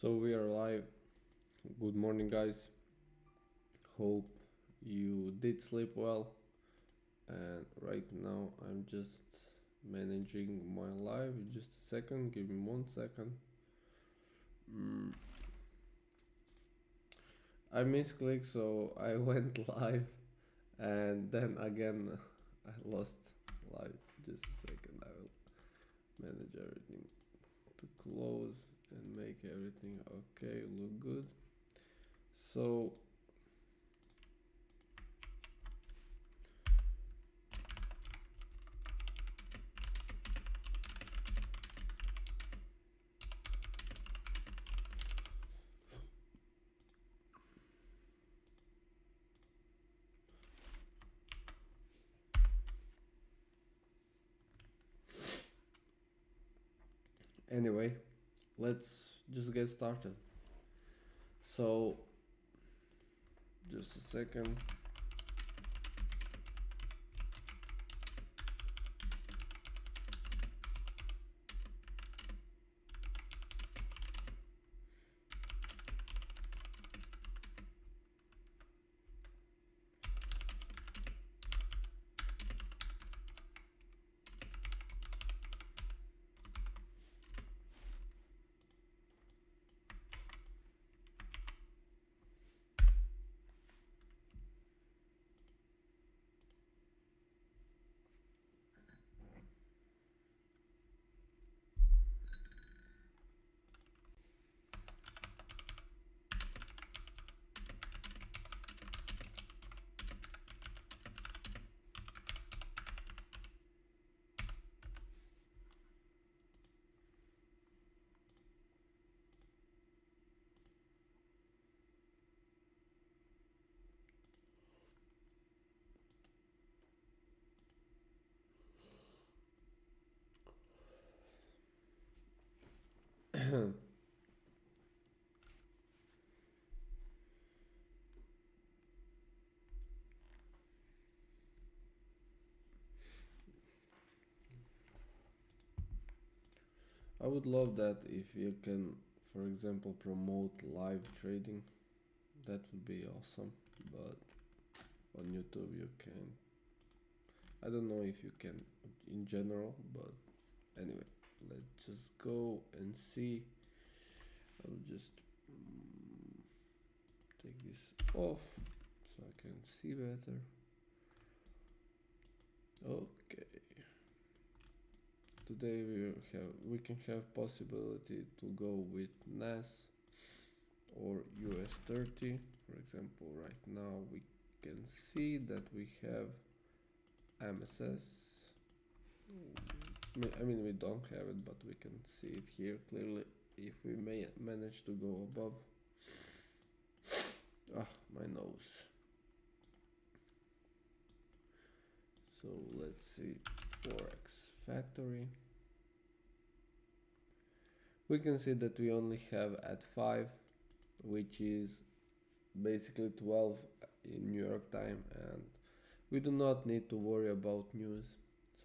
So we are live. Good morning, guys. Hope you did sleep well. And right now I'm just managing my live. Just a second, give me 1 second. I misclicked, so I went live, and then again I lost live. Just a second, I will manage everything to close and make everything okay, look good. So anyway, let's just get started. So just a second. I would love that if you can, for example, promote live trading. That would be awesome. But on YouTube you can. I don't know if you can in general, but anyway, let's just go and see. I'll just take this off so I can see better. Okay. Today we can have possibility to go with NAS or US 30. For example, right now we can see that we have MSS. I mean, we don't have it, but we can see it here clearly if we may manage to go above. My nose. So let's see, Forex Factory. We can see that we only have at 5, which is basically 12 in New York time, and we do not need to worry about news.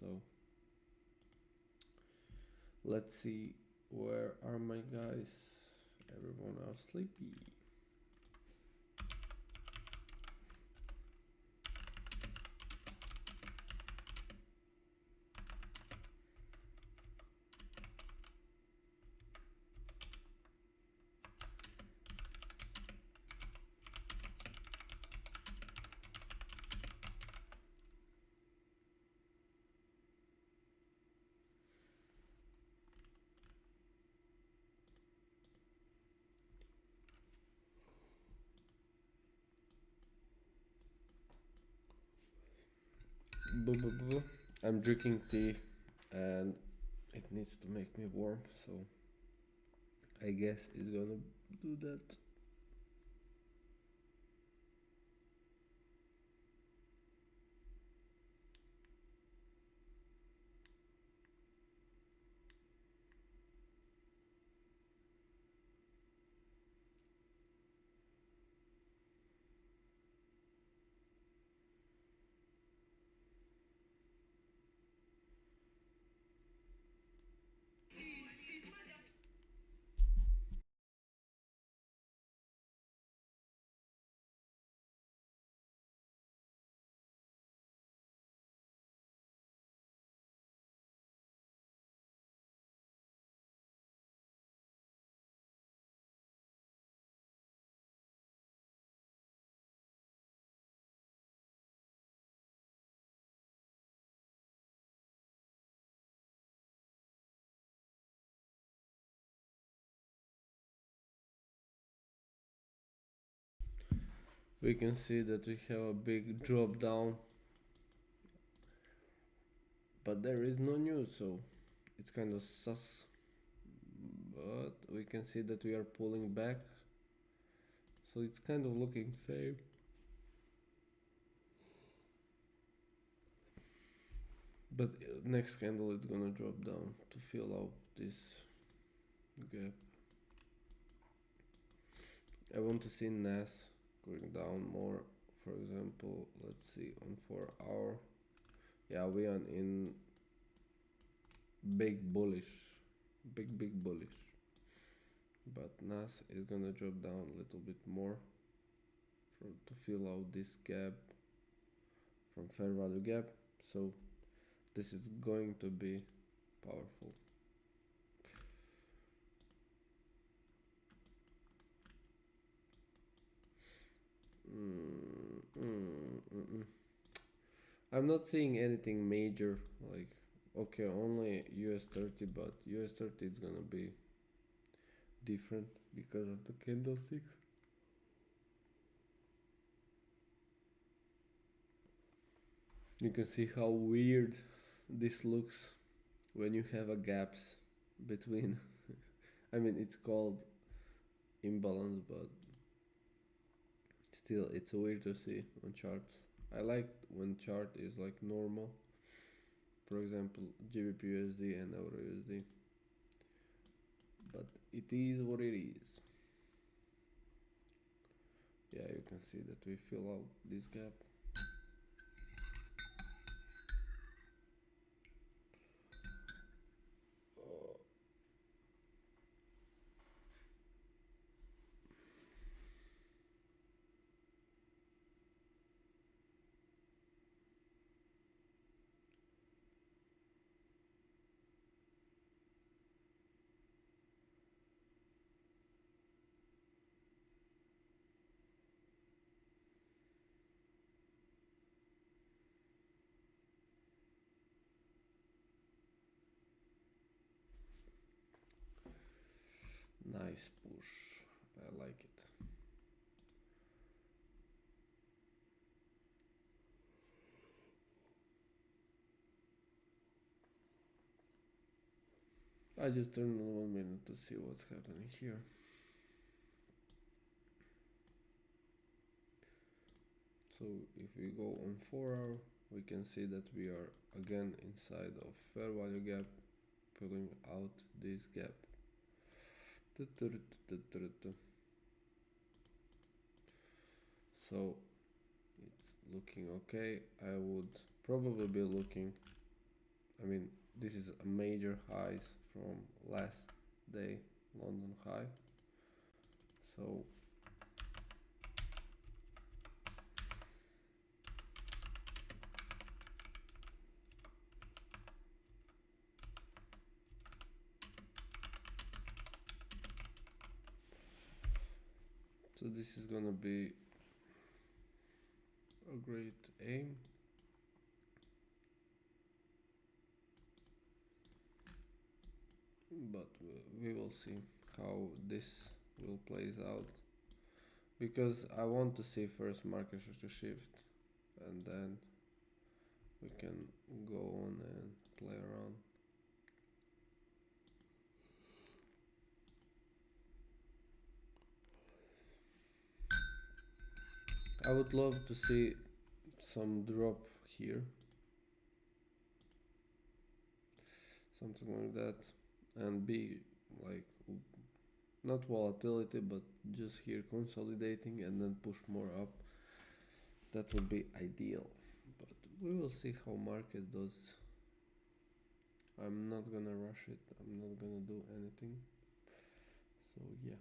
So let's see, where are my guys? Everyone are sleepy. I'm drinking tea and it needs to make me warm, so I guess it's gonna do that. we can see that we have a big drop down, but there is no news, so it's kind of sus. But we can see that we are pulling back, so it's kind of looking safe. But next candle it's gonna drop down to fill out this gap. I want to see NAS going down more. For example, let's see on 4 hour. Yeah, we are in big bullish, big bullish. But NAS is gonna drop down a little bit more to fill out this gap from fair value gap. So this is going to be powerful. I'm not seeing anything major, like okay, only US30, but US30 is gonna be different because of the candlesticks. You can see how weird this looks when you have a gaps between. I mean, it's called imbalance, but still it's weird to see on charts. I like when chart is like normal. For example, GBP USD and Euro USD. But it is what it is. Yeah, you can see that we fill out this gap. Nice push. I like it. I just turned on 1 minute to see what's happening here. So if we go on 4 hour, we can see that we are again inside of fair value gap, pulling out this gap. So it's looking okay. I would probably be looking, I mean, this is a major highs from last day, London high. So this is gonna be a great aim. But we will see how this will plays out, because I want to see first market to shift and then we can go on and play around. I would love to see some drop here, something like that, and be like not volatility but just here consolidating and then push more up. That would be ideal, but we will see how market does. I'm not gonna rush it, I'm not gonna do anything, so yeah.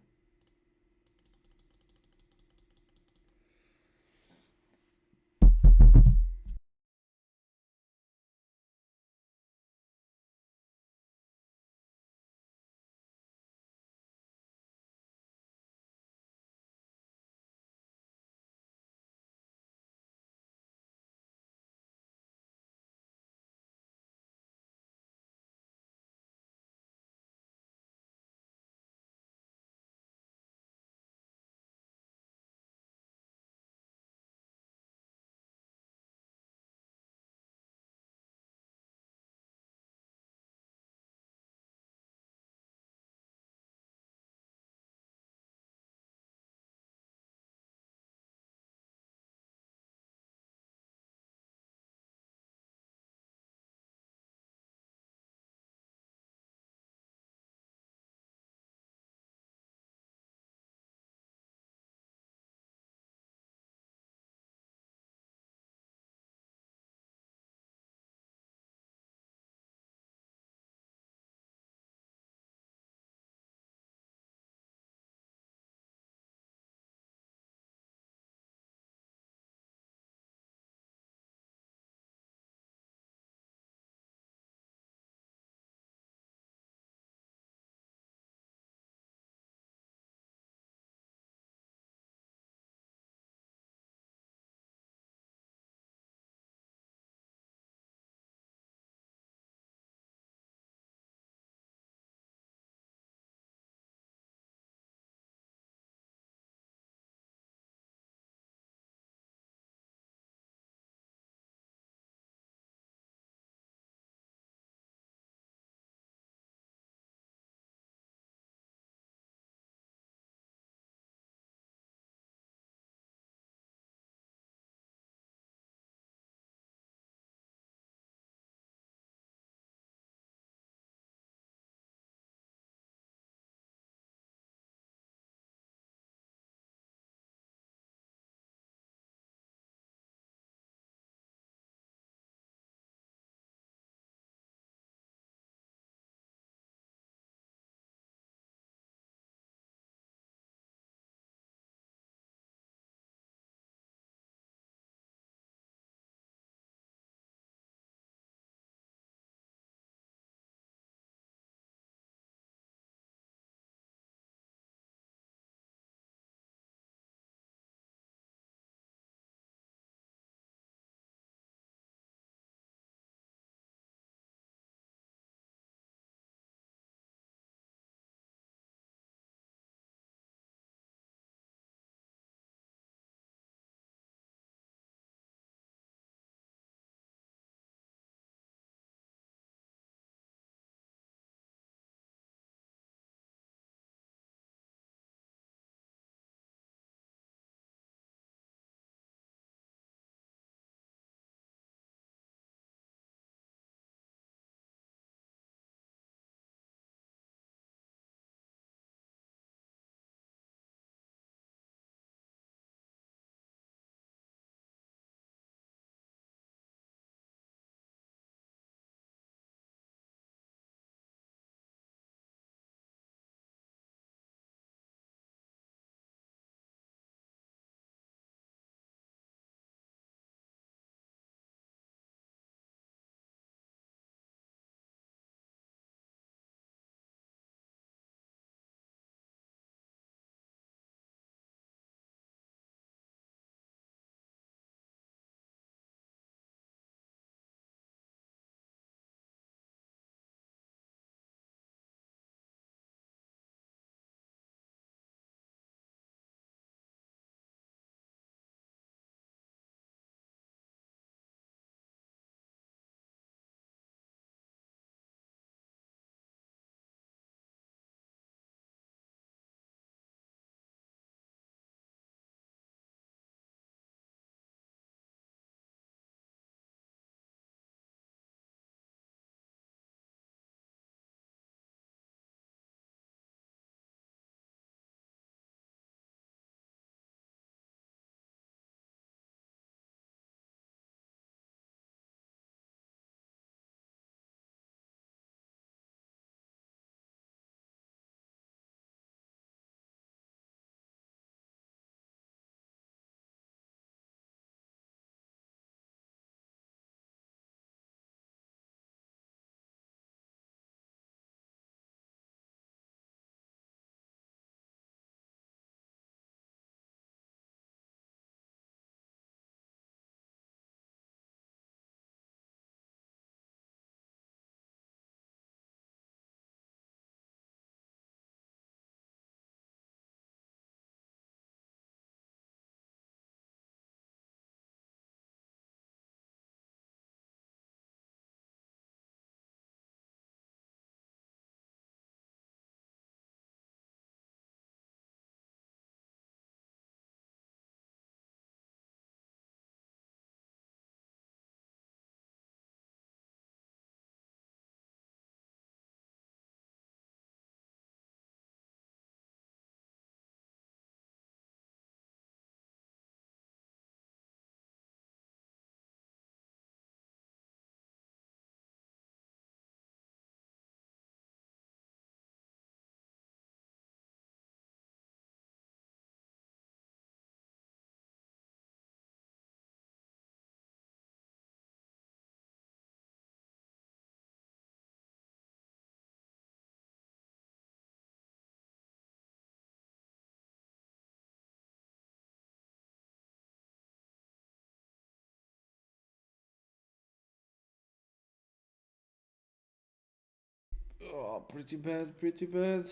Oh, pretty bad, pretty bad.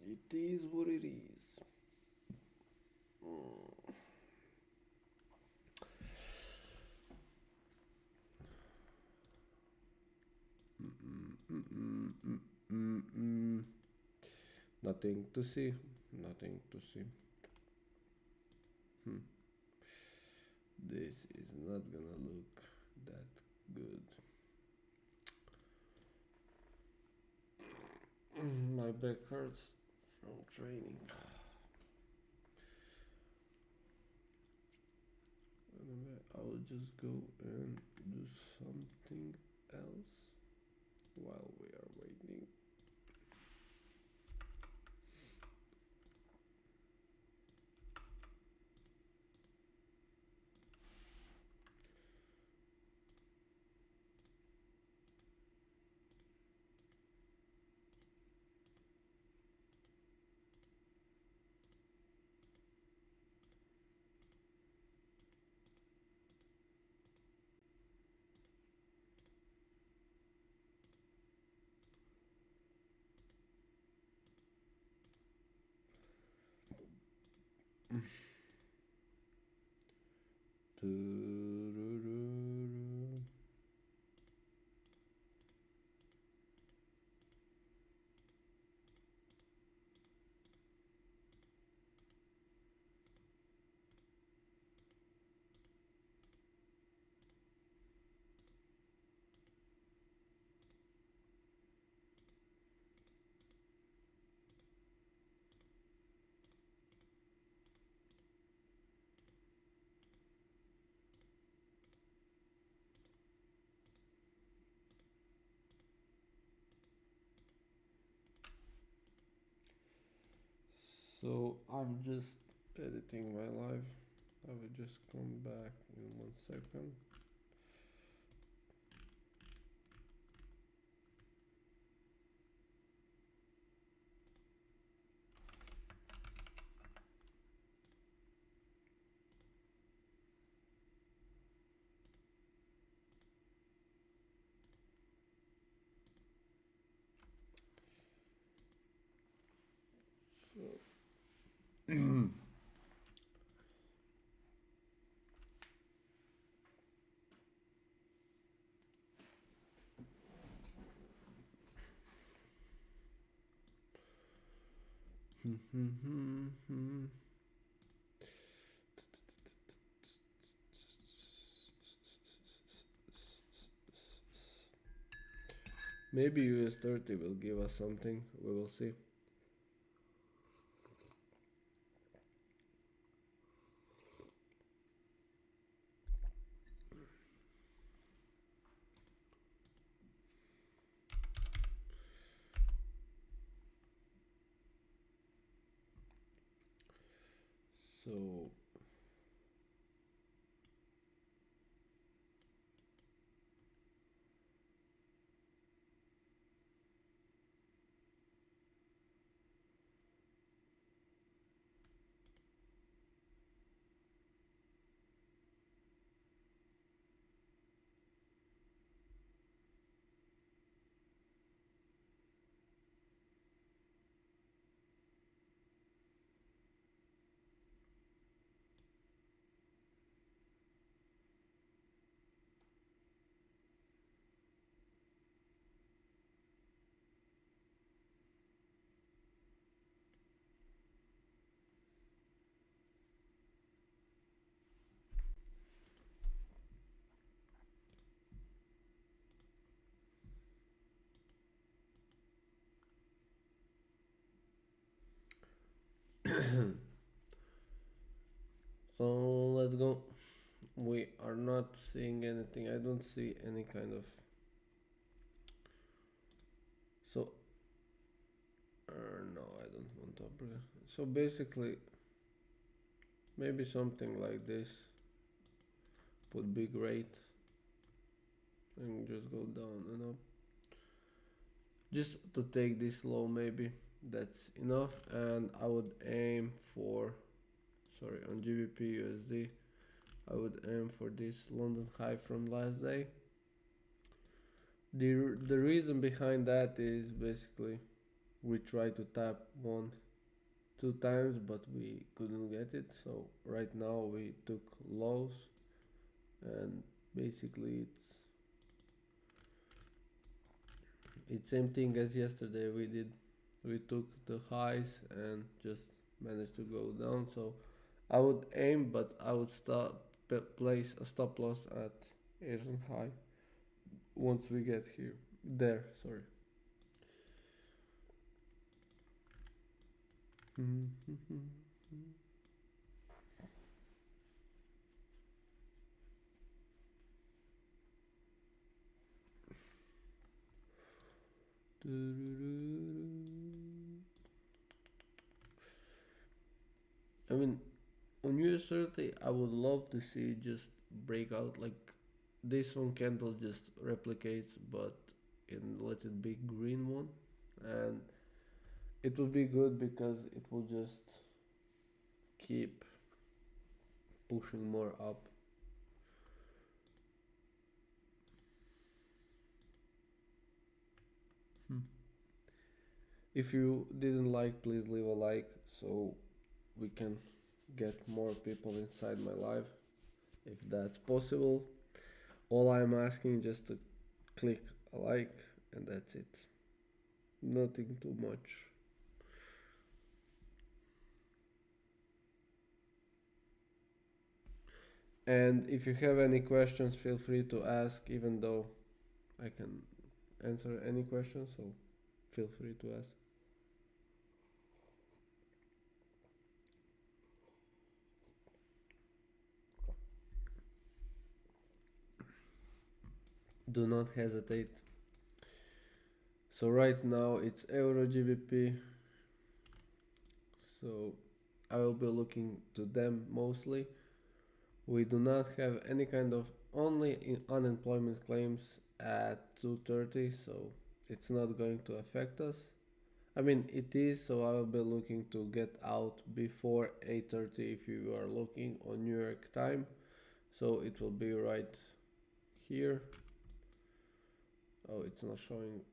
It is what it is. Nothing to see. Nothing to see. This is not gonna look that good. My back hurts from training. Anyway, I will just go and do something else while we are waiting. So I'm just editing my live. I will just come back in 1 second. Maybe US 30 will give us something. We will see. So so let's go. We are not seeing anything. I don't see any kind of. So no, I don't want to upgrade. So basically, maybe something like this would be great, and just go down and up. Just to take this low, maybe that's enough, and I would aim for, sorry, on GBP USD, I would aim for this London high from last day, The reason behind that is basically we tried to tap one two times but we couldn't get it, so right now we took lows, and basically it's same thing as yesterday. We took the highs and just managed to go down. So I would aim, but I would place a stop loss at Asian high once we get here there, sorry. I mean, on US 30 I would love to see just breakout like this one candle just replicates, but in let it be green one, and it will be good because it will just keep pushing more up. If you didn't like, please leave a like so we can get more people inside my live, if that's possible. All I'm asking just to click a like, and that's it. Nothing too much. And if you have any questions, feel free to ask, even though I can answer any questions, so feel free to ask. Do not hesitate. So right now it's Euro GBP, so I will be looking to them mostly. We do not have any kind of only unemployment claims at 2:30, so it's not going to affect us. I mean it is, so I will be looking to get out before 8:30 if you are looking on New York time. So it will be right here. Oh, it's not showing,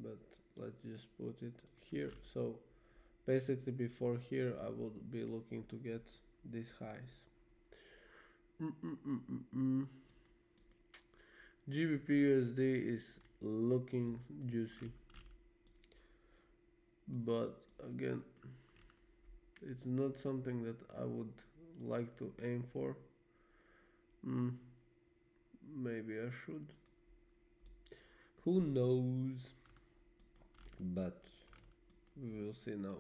but let's just put it here. So basically before here I would be looking to get these highs. GBP USD is looking juicy, but again it's not something that I would like to aim for. Maybe I should, who knows, but we will see now.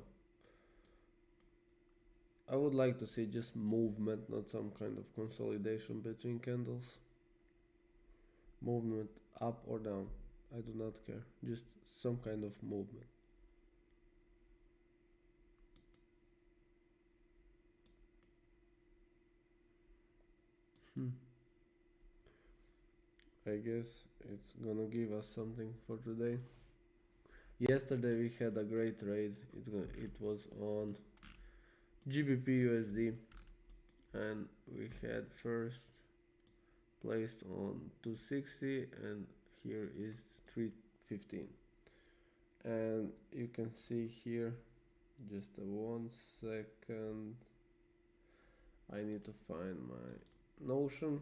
I would like to see just movement, not some kind of consolidation between candles. Movement up or down, I do not care, just some kind of movement. I guess it's gonna give us something for today. Yesterday we had a great trade. It was on GBP USD, and we had first placed on 260, and here is 315. And you can see here, just a 1 second, I need to find my Notion.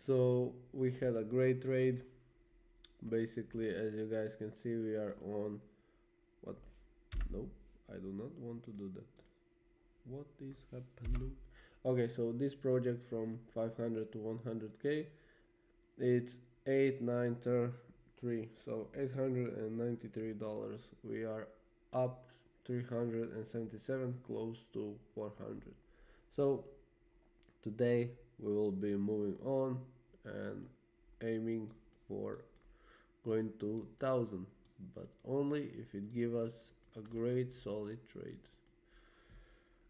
So we had a great trade. Basically, as you guys can see, we are on what? No, I do not want to do that. What is happening? Okay, so this project from 500 to 100k, it's 8,933, so $893. We are up 377, close to 400. So today we will be moving on and aiming for going to 1000, but only if it give us a great solid trade.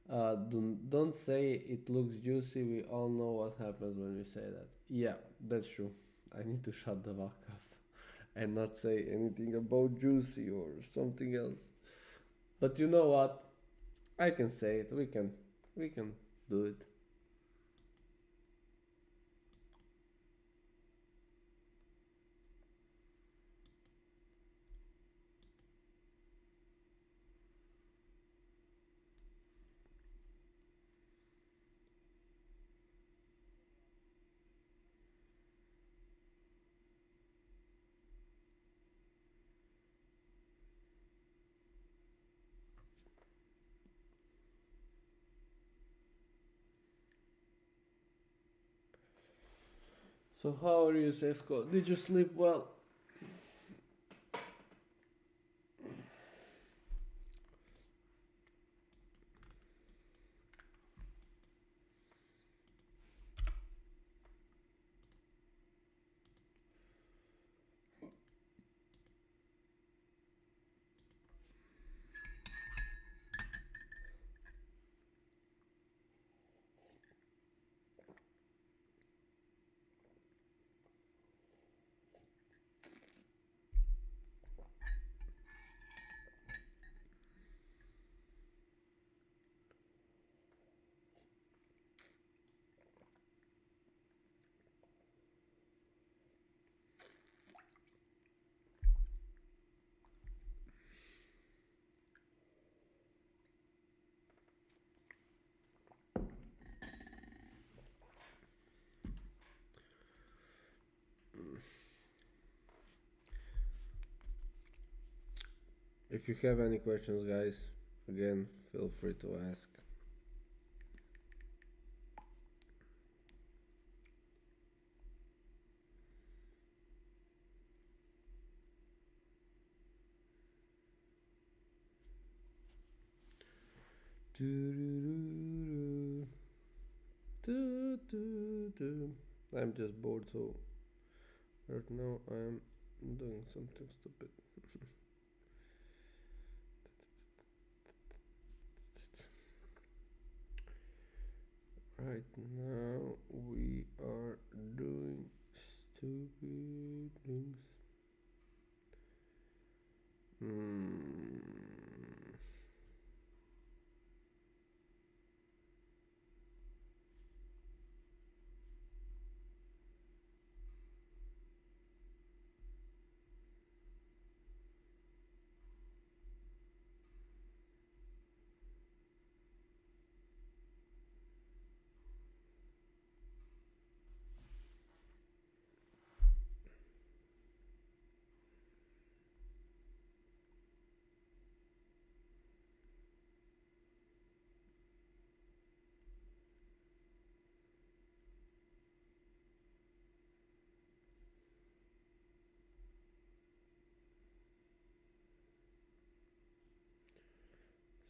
Don't say it looks juicy. We all know what happens when we say that. Yeah, that's true. I need to shut the fuck up and not say anything about juicy or something else. But you know what? I can say it. We can do it. So how are you, Sesko? Did you sleep well? If you have any questions, guys, again, feel free to ask. I'm just bored, so right now I'm doing something stupid. Right now we are doing stupid things.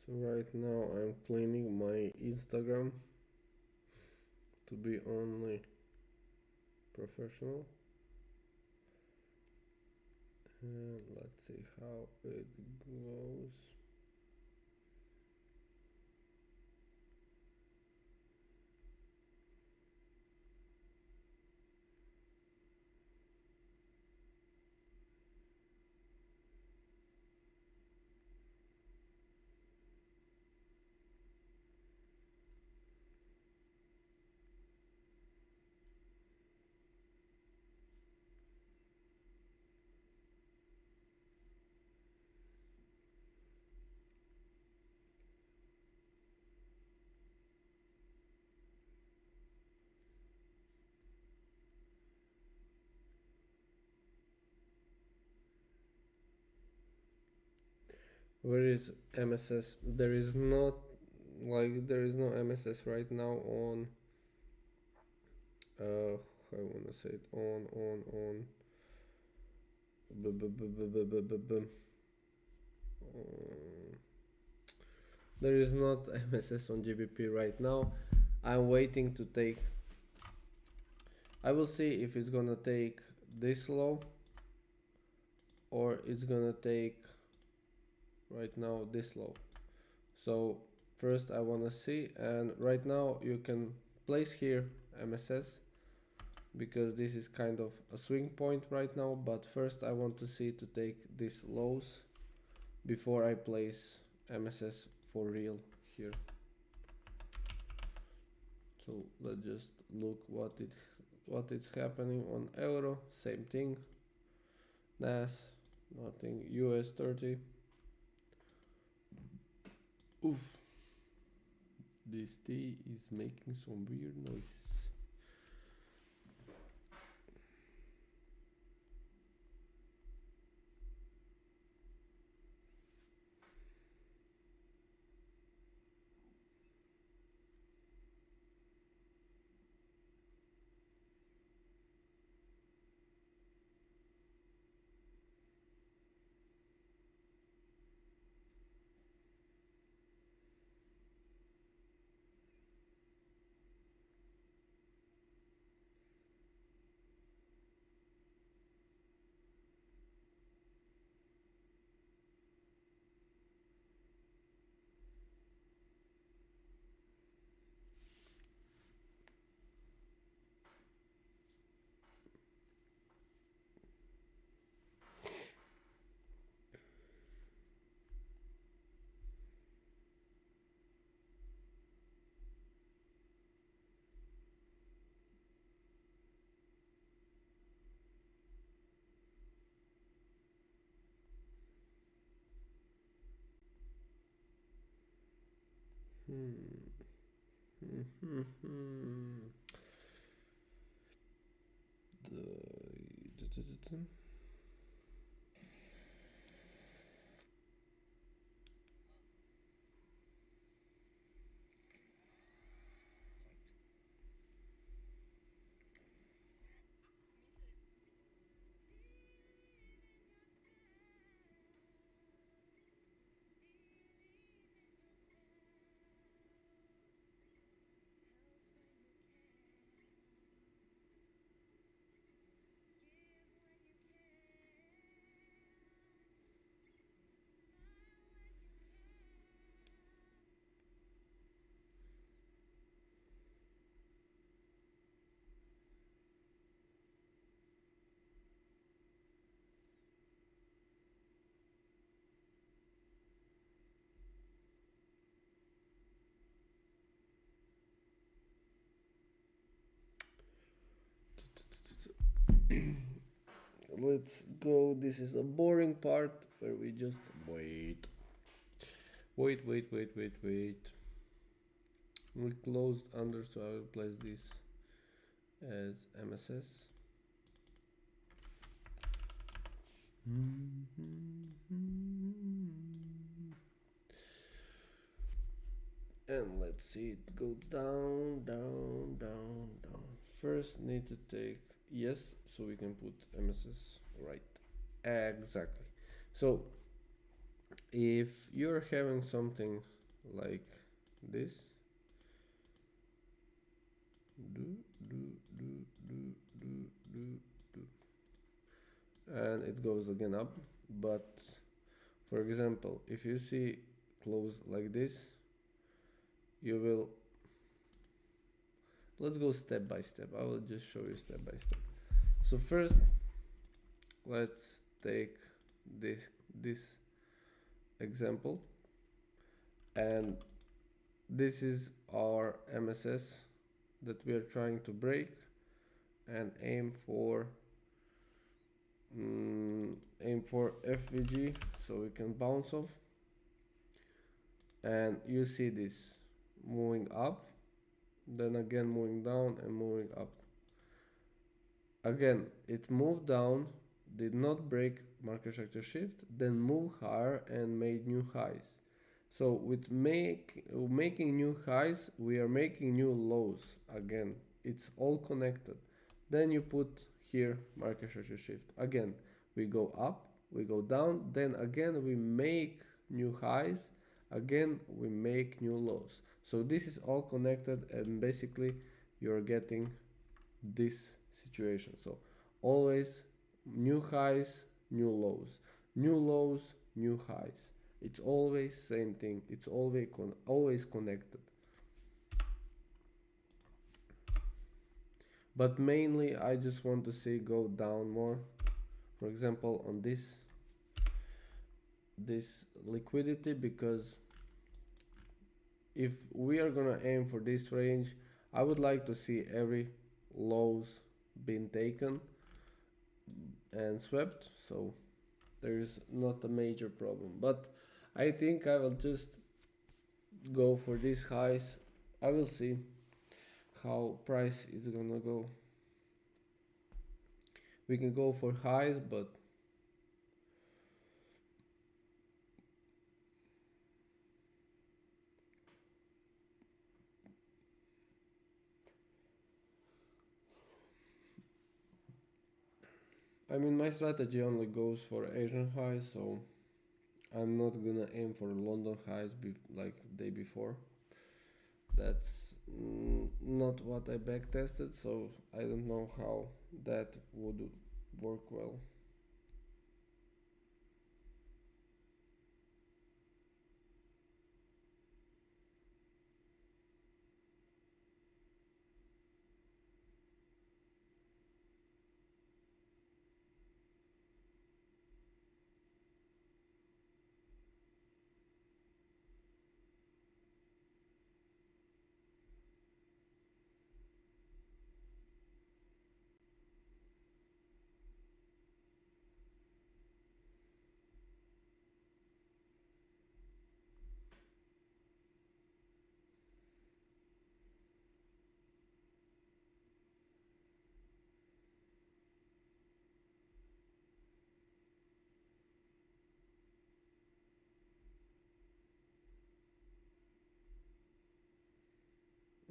So right now I'm cleaning my Instagram to be only professional. And let's see how it goes. Where is MSS? There is not, there is no MSS right now on I wanna say it on there is not MSS on GBP right now. I'm waiting to take, I will see if it's gonna take this low or it's gonna take right now this low. So first I wanna see, and right now you can place here MSS because this is kind of a swing point right now, but first I want to see to take these lows before I place MSS for real here. So let's just look what is happening on euro. Same thing. NAS, nothing. US 30. Oof. This T is making some weird noises. Let's go. This is a boring part where we just wait. We closed under, so I will place this as MSS. And let's see it go down. First need to take yes, so we can put MSS right. Exactly. So if you're having something like this, and it goes again up, but for example, if you see close like this, you will, let's go step by step. I will just show you step by step. So first, let's take this example, and this is our MSS that we are trying to break and aim for FVG, so we can bounce off. And you see this moving up, then again moving down and moving up. Again, it moved down, did not break market structure shift, then moved higher and made new highs. So with making new highs, we are making new lows. Again, it's all connected. Then you put here market structure shift. Again, we go up, we go down, then again we make new highs, again we make new lows. So this is all connected, and basically you're getting this situation. So always new highs, new lows, new lows, new highs. It's always same thing. It's always connected. But mainly I just want to see go down more. For example, on this liquidity, because if we are gonna aim for this range, I would like to see every lows been taken and swept, so there is not a major problem. But I think I will just go for these highs. I will see how price is gonna go. We can go for highs, but I mean my strategy only goes for Asian highs, so I'm not gonna aim for London highs like day before. That's not what I back tested, so I don't know how that would work well.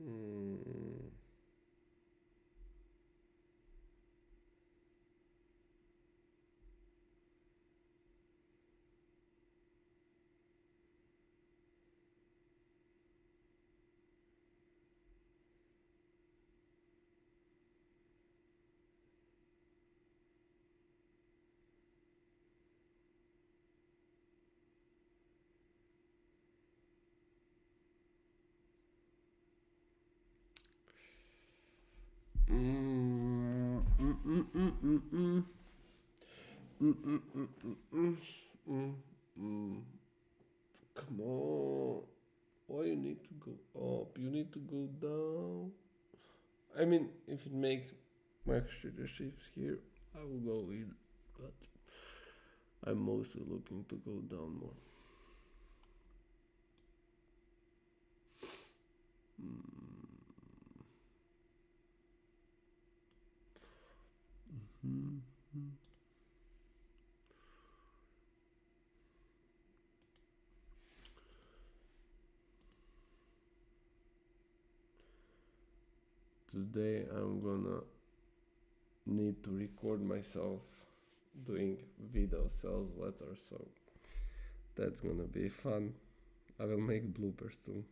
Mm. Mm, mm, mm, mm, mm, mm. Mm, mm, mm, mm, mm, mm, mm. Come on. Why you need to go up? You need to go down. I mean, if it makes extra shifts here, I will go in, but I'm mostly looking to go down more. Mm-hmm. Today I'm gonna need to record myself doing video sales letters, so that's gonna be fun. I will make bloopers too.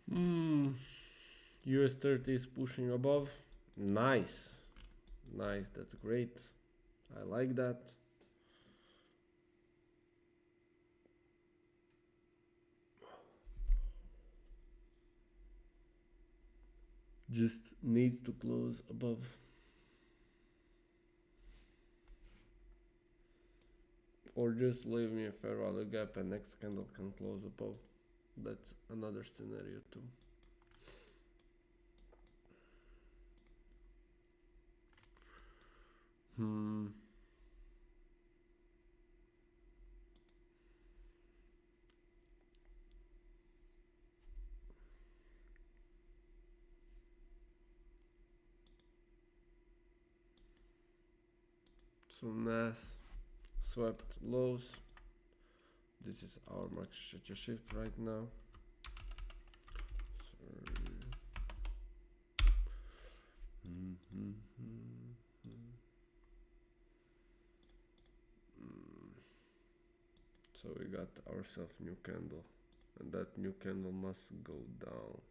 US 30 is pushing above. Nice. Nice, that's great. I like that. Just needs to close above. Or just leave me a fair value gap and next candle can close above. That's another scenario too. So NAS swept lows. This is our market structure shift right now. So we got ourselves new candle, and that new candle must go down,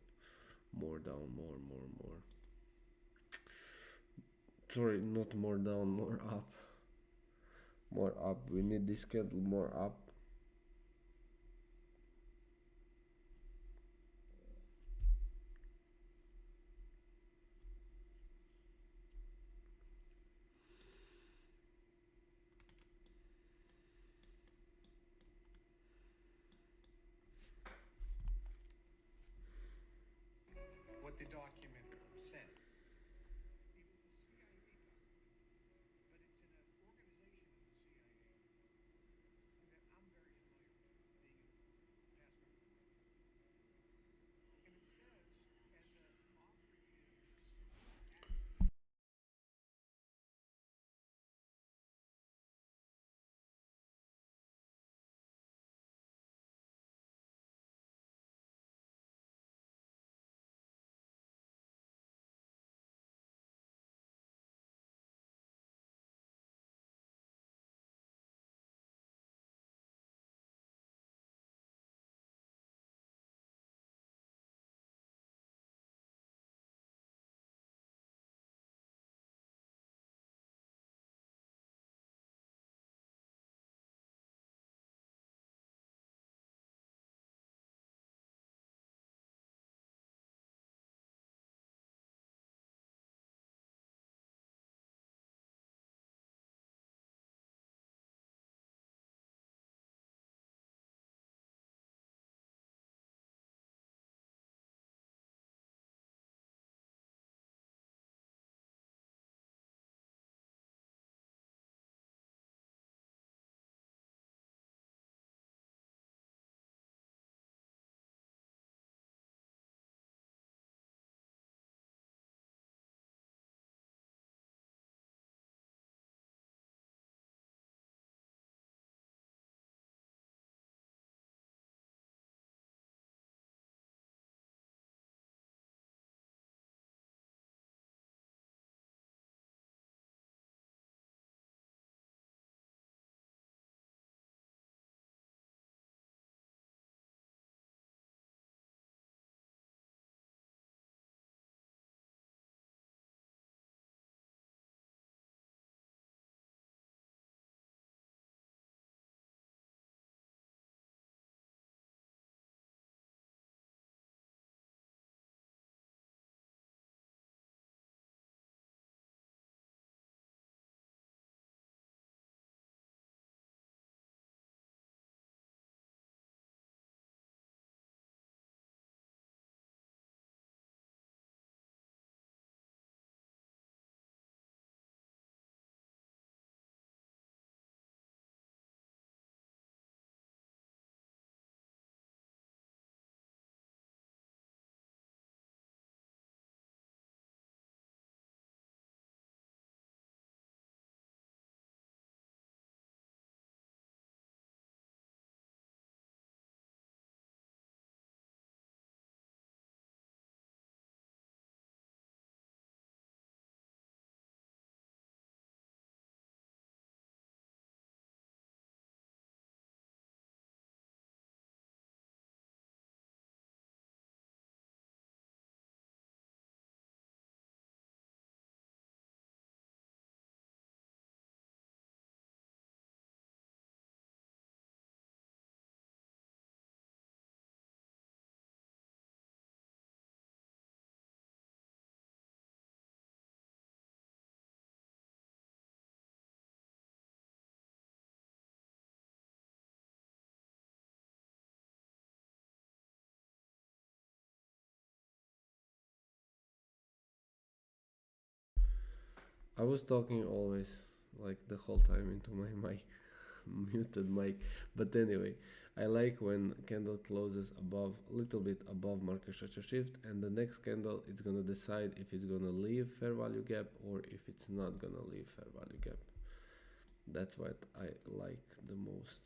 more down, more. Sorry, not more down, more up. More up. We need this candle more up. What the document said. It was a CIA document, but it's in an organization in the CIA that I was talking always like the whole time into my mic, muted mic. But anyway, I like when candle closes above, a little bit above market structure shift, and the next candle it's gonna decide if it's gonna leave fair value gap or if it's not gonna leave fair value gap. That's what I like the most.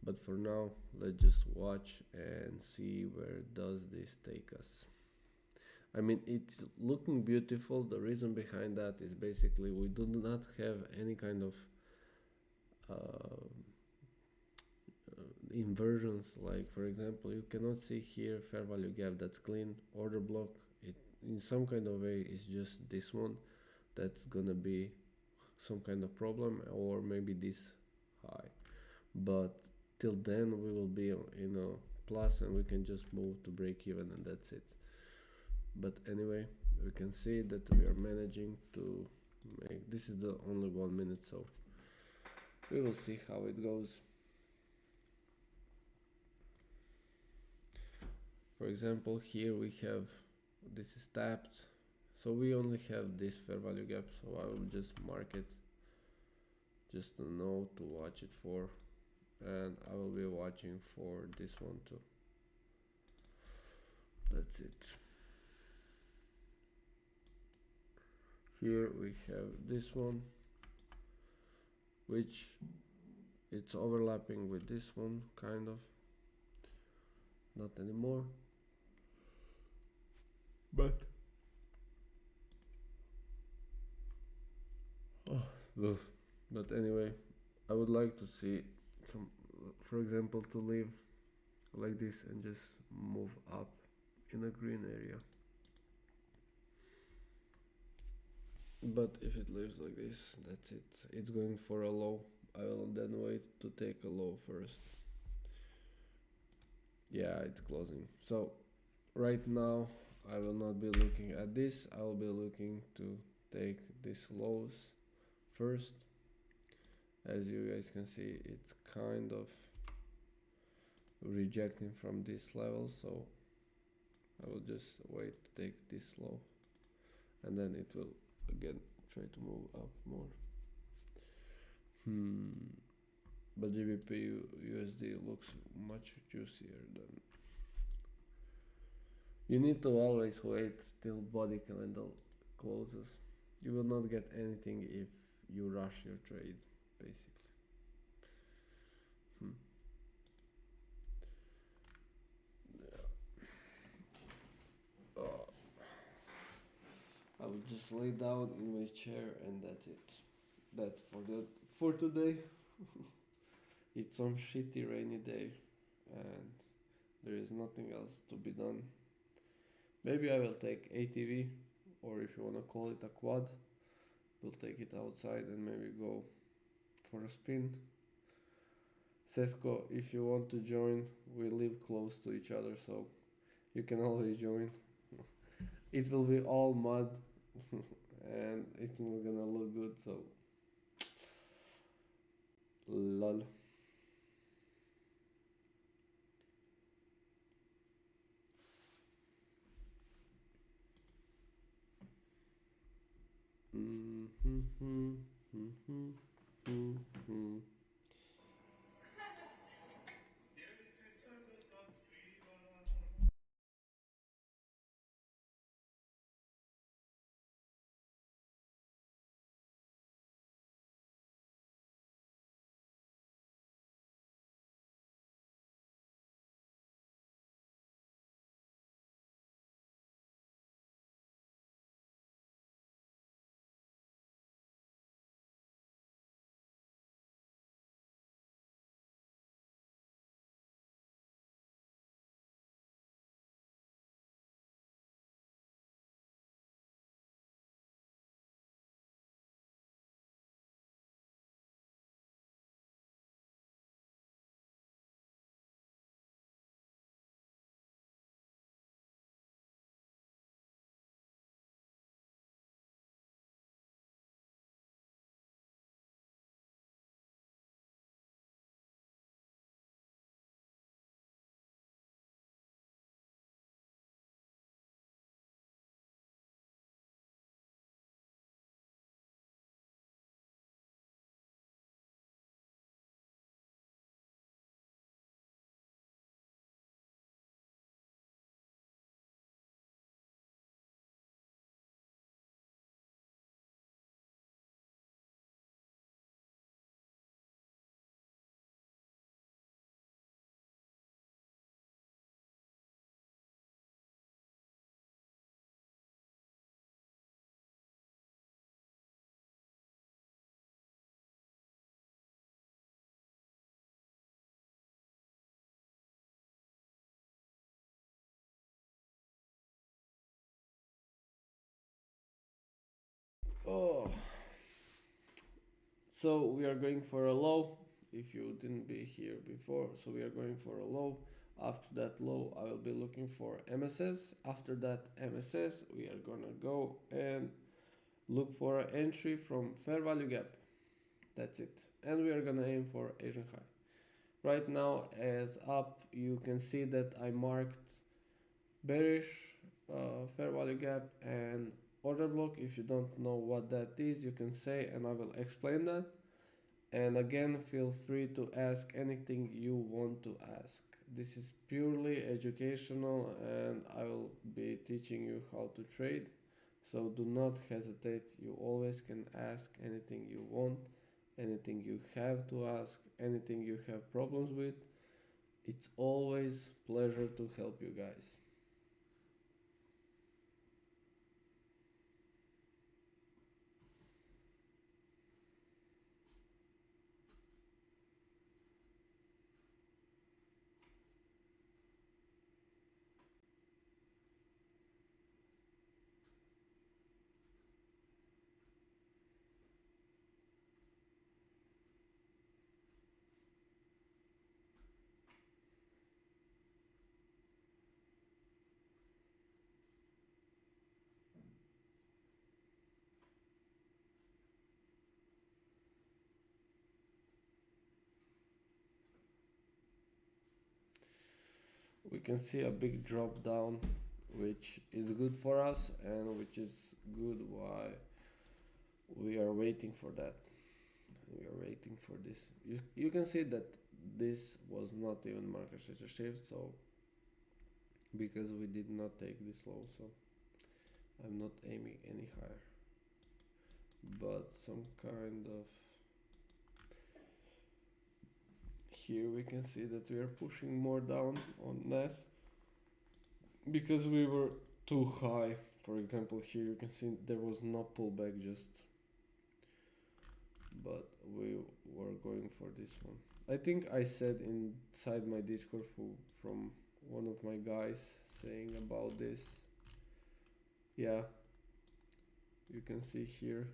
But for now, let's just watch and see where does this take us. I mean, it's looking beautiful. The reason behind that is basically we do not have any kind of inversions. Like for example, you cannot see here fair value gap that's clean, order block. It in some kind of way is just this one that's gonna be some kind of problem, or maybe this high. But till then we will be in a plus and we can just move to break even and that's it. But anyway, we can see that we are managing to make, this is the only 1 minute, so we will see how it goes. For example, here we have, this is tapped, so we only have this fair value gap, so I will just mark it just to know to watch it for, and I will be watching for this one too. That's it. Here we have this one, which it's overlapping with this one, kind of. Not anymore. But but anyway, I would like to see some, for example, to leave like this and just move up in a green area. But if it leaves like this, that's it. It's going for a low. I will then wait to take a low first. Yeah, it's closing. So right now I will not be looking at this. I will be looking to take these lows first. As you guys can see, it's kind of rejecting from this level, so I will just wait to take this low and then it will again try to move up more. But GBP USD looks much juicier than. You need to always wait till body candle closes. You will not get anything if you rush your trade, basically. Yeah. I will just lay down in my chair and that's it. That's for today. It's some shitty rainy day and there is nothing else to be done. Maybe I will take ATV, or if you wanna call it a quad, we'll take it outside and maybe go for a spin. Sesko, if you want to join, we live close to each other, so you can always join. It will be all mud and it's not gonna look good, so lol. So we are going for a low. If you didn't be here before, so we are going for a low. After that low, I will be looking for MSS. After that MSS, we are gonna go and look for an entry from fair value gap. That's it. And we are gonna aim for Asian high. Right now, as up, you can see that I marked bearish fair value gap and order block. If you don't know what that is, you can say and I will explain that. And again, feel free to ask anything you want to ask. This is purely educational and I will be teaching you how to trade. So do not hesitate. You always can ask anything you want, anything you have to ask, anything you have problems with. It's always pleasure to help you guys. We can see a big drop down, which is good for us and which is good why we are waiting for that. We are waiting for this. You can see that this was not even market structure shift, so because we did not take this low, so I'm not aiming any higher, but some kind of here we can see that we are pushing more down on NAS because we were too high. For example, here you can see there was no pullback, just but we were going for this one. I think I said inside my Discord from one of my guys saying about this. Yeah, you can see here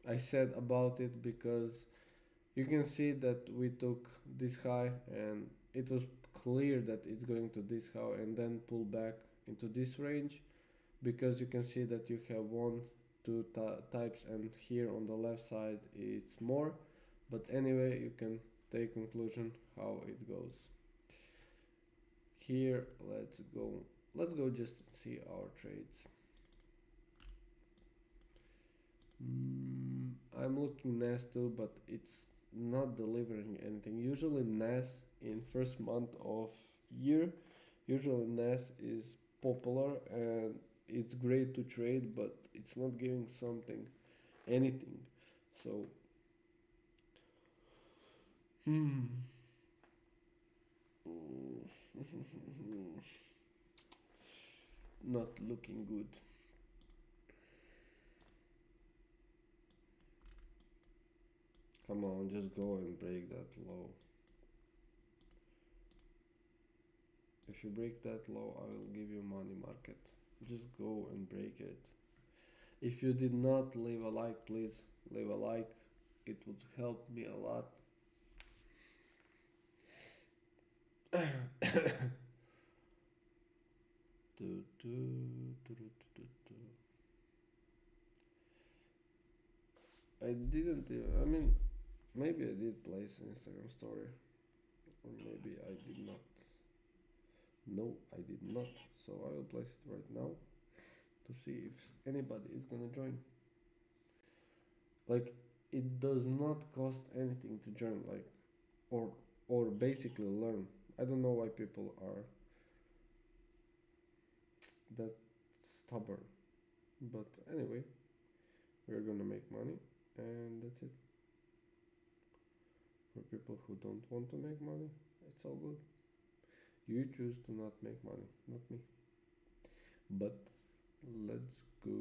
I said about it because you can see that we took this high and it was clear that it's going to this high and then pull back into this range, because you can see that you have two types and here on the left side it's more, but anyway you can take conclusion how it goes. Here let's go just see our trades. I'm looking NAS too, but it's not delivering anything. Usually NAS in first month of year, usually NAS is popular and it's great to trade, but it's not giving anything. So not looking good. Come on, just go and break that low. If you break that low, I will give you money market. Just go and break it. If you did not leave a like, please leave a like. It would help me a lot. I didn't even, I mean, maybe I did place an Instagram story, or maybe I did not. No, I did not. So I will place it right now to see if anybody is gonna join. Like, it does not cost anything to join, like, or basically learn. I don't know why people are that stubborn, but anyway, we're gonna make money and that's it. For people who don't want to make money, it's all good. You choose to not make money, not me. But let's go.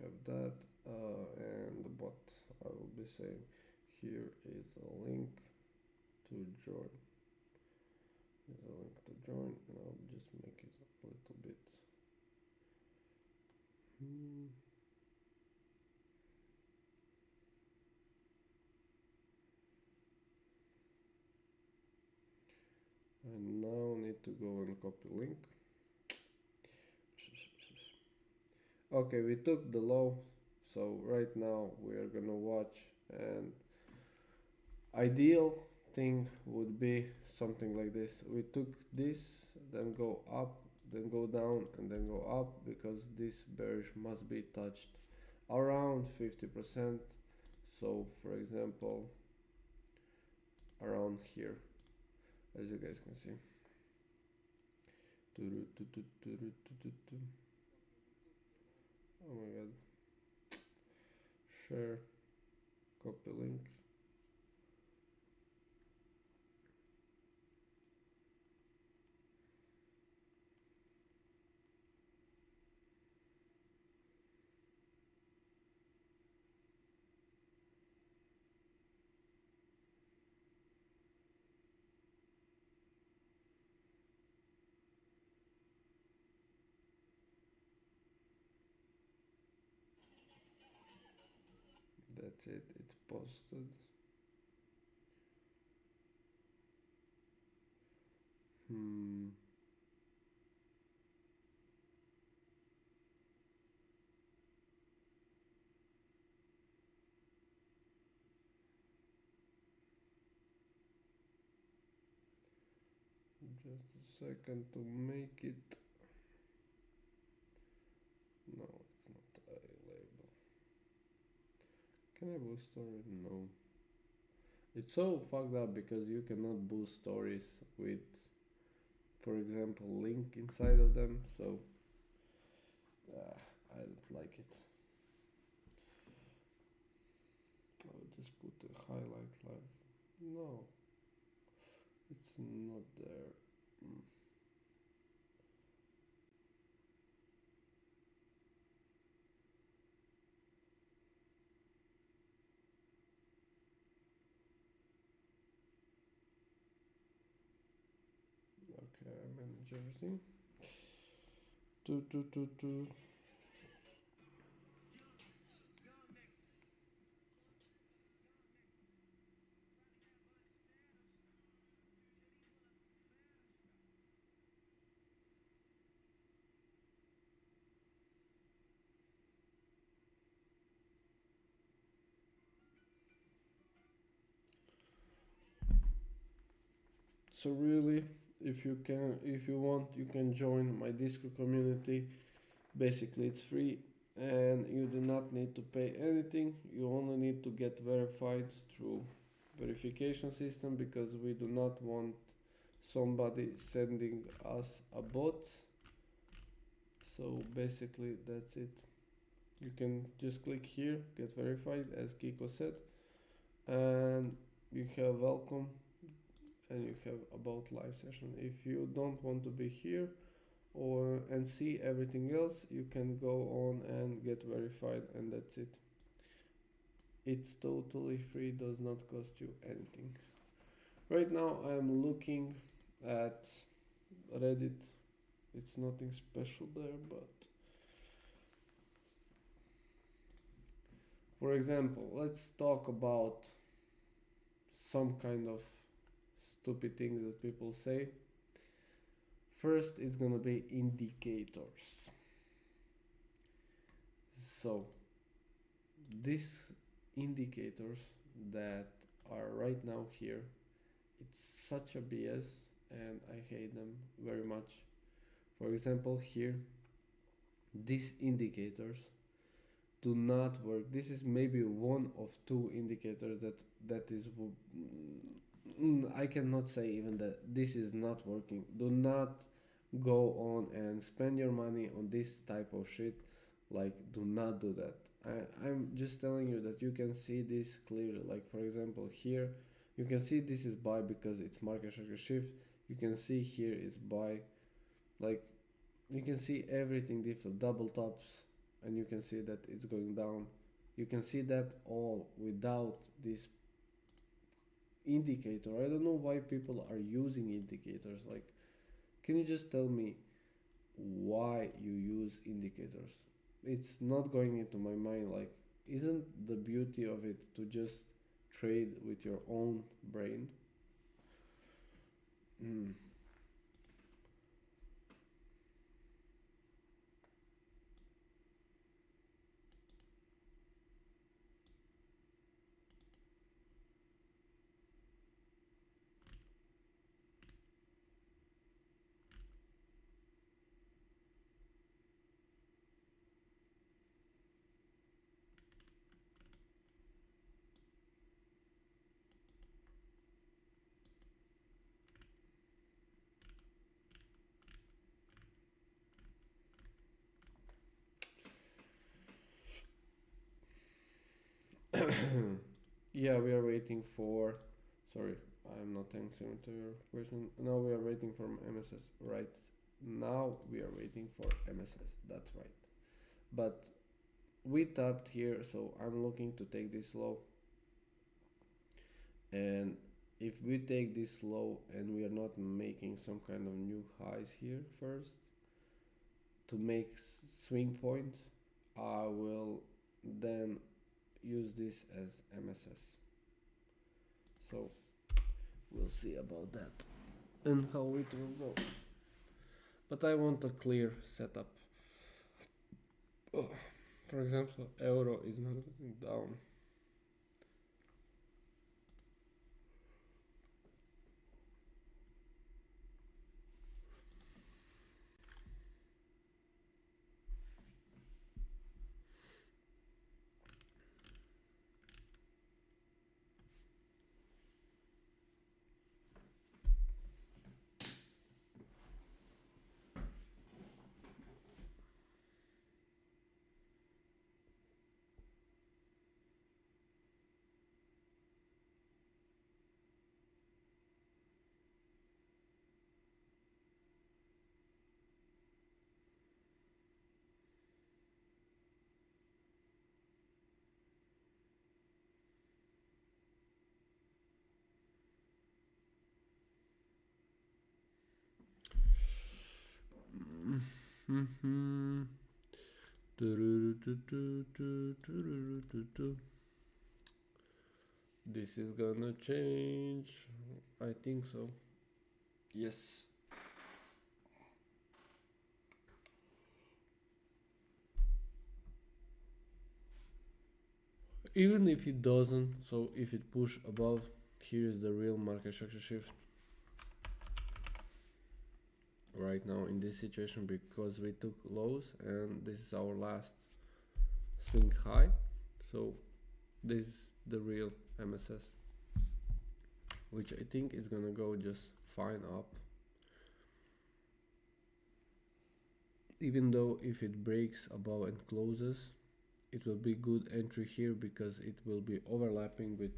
have that, and what I will be saying here is a link to join. There's a link to join, and I'll just make it a little bit. I now need to go and copy link. Okay, we took the low, so right now we are gonna watch, and ideal thing would be something like this. We took this, then go up, then go down, and then go up, because this bearish must be touched around 50%. So for example, around here, as you guys can see. Oh my god. Share, copy link. That's it, it's posted. Just a second to make it. No, it's not a label. Can I boost story? No. It's so fucked up because you cannot boost stories with, for example, link inside of them. So I don't like it. I'll just put a highlight live. No, it's not there. Okay, I manage everything. Two. So really, if you want, you can join my Discord community. Basically, it's free, and you do not need to pay anything. You only need to get verified through verification system, because we do not want somebody sending us a bot. So basically, that's it. You can just click here, get verified, as Kiko said, and you have welcome, and you have about live session. If you don't want to be here and see everything else, you can go on and get verified, and that's it. It's totally free, does not cost you anything. Right now I'm looking at Reddit. It's nothing special there, but for example, let's talk about some kind of stupid things that people say. First, it's gonna be indicators. So these indicators that are right now here, it's such a BS, and I hate them very much. For example, here, these indicators do not work. This is maybe one of two indicators that is I cannot say even that this is not working. Do not go on and spend your money on this type of shit. Like, do not do that. I'm just telling you that you can see this clearly. Like, for example, here you can see this is buy because it's market structure shift. You can see here is buy. Like, you can see everything different. Double tops, and you can see that it's going down. You can see that all without this indicator. I don't know why people are using indicators. Like, can you just tell me why you use indicators? It's not going into my mind. Like, isn't the beauty of it to just trade with your own brain? Yeah, we are waiting for. Sorry, I'm not answering to your question. No, we are waiting for MSS. Right now, we are waiting for MSS. That's right. But we tapped here, so I'm looking to take this low. And if we take this low and we are not making some kind of new highs here first to make swing point, I will then use this as MSS. So we'll see about that and how it will go. But I want a clear setup. For example, euro is not going down. This is gonna change. I think so. Yes. Even if it doesn't, so if it push above, here is the real market structure shift. Right now in this situation, because we took lows and this is our last swing high, so this is the real MSS, which I think is gonna go just fine up, even though if it breaks above and closes, it will be good entry here because it will be overlapping with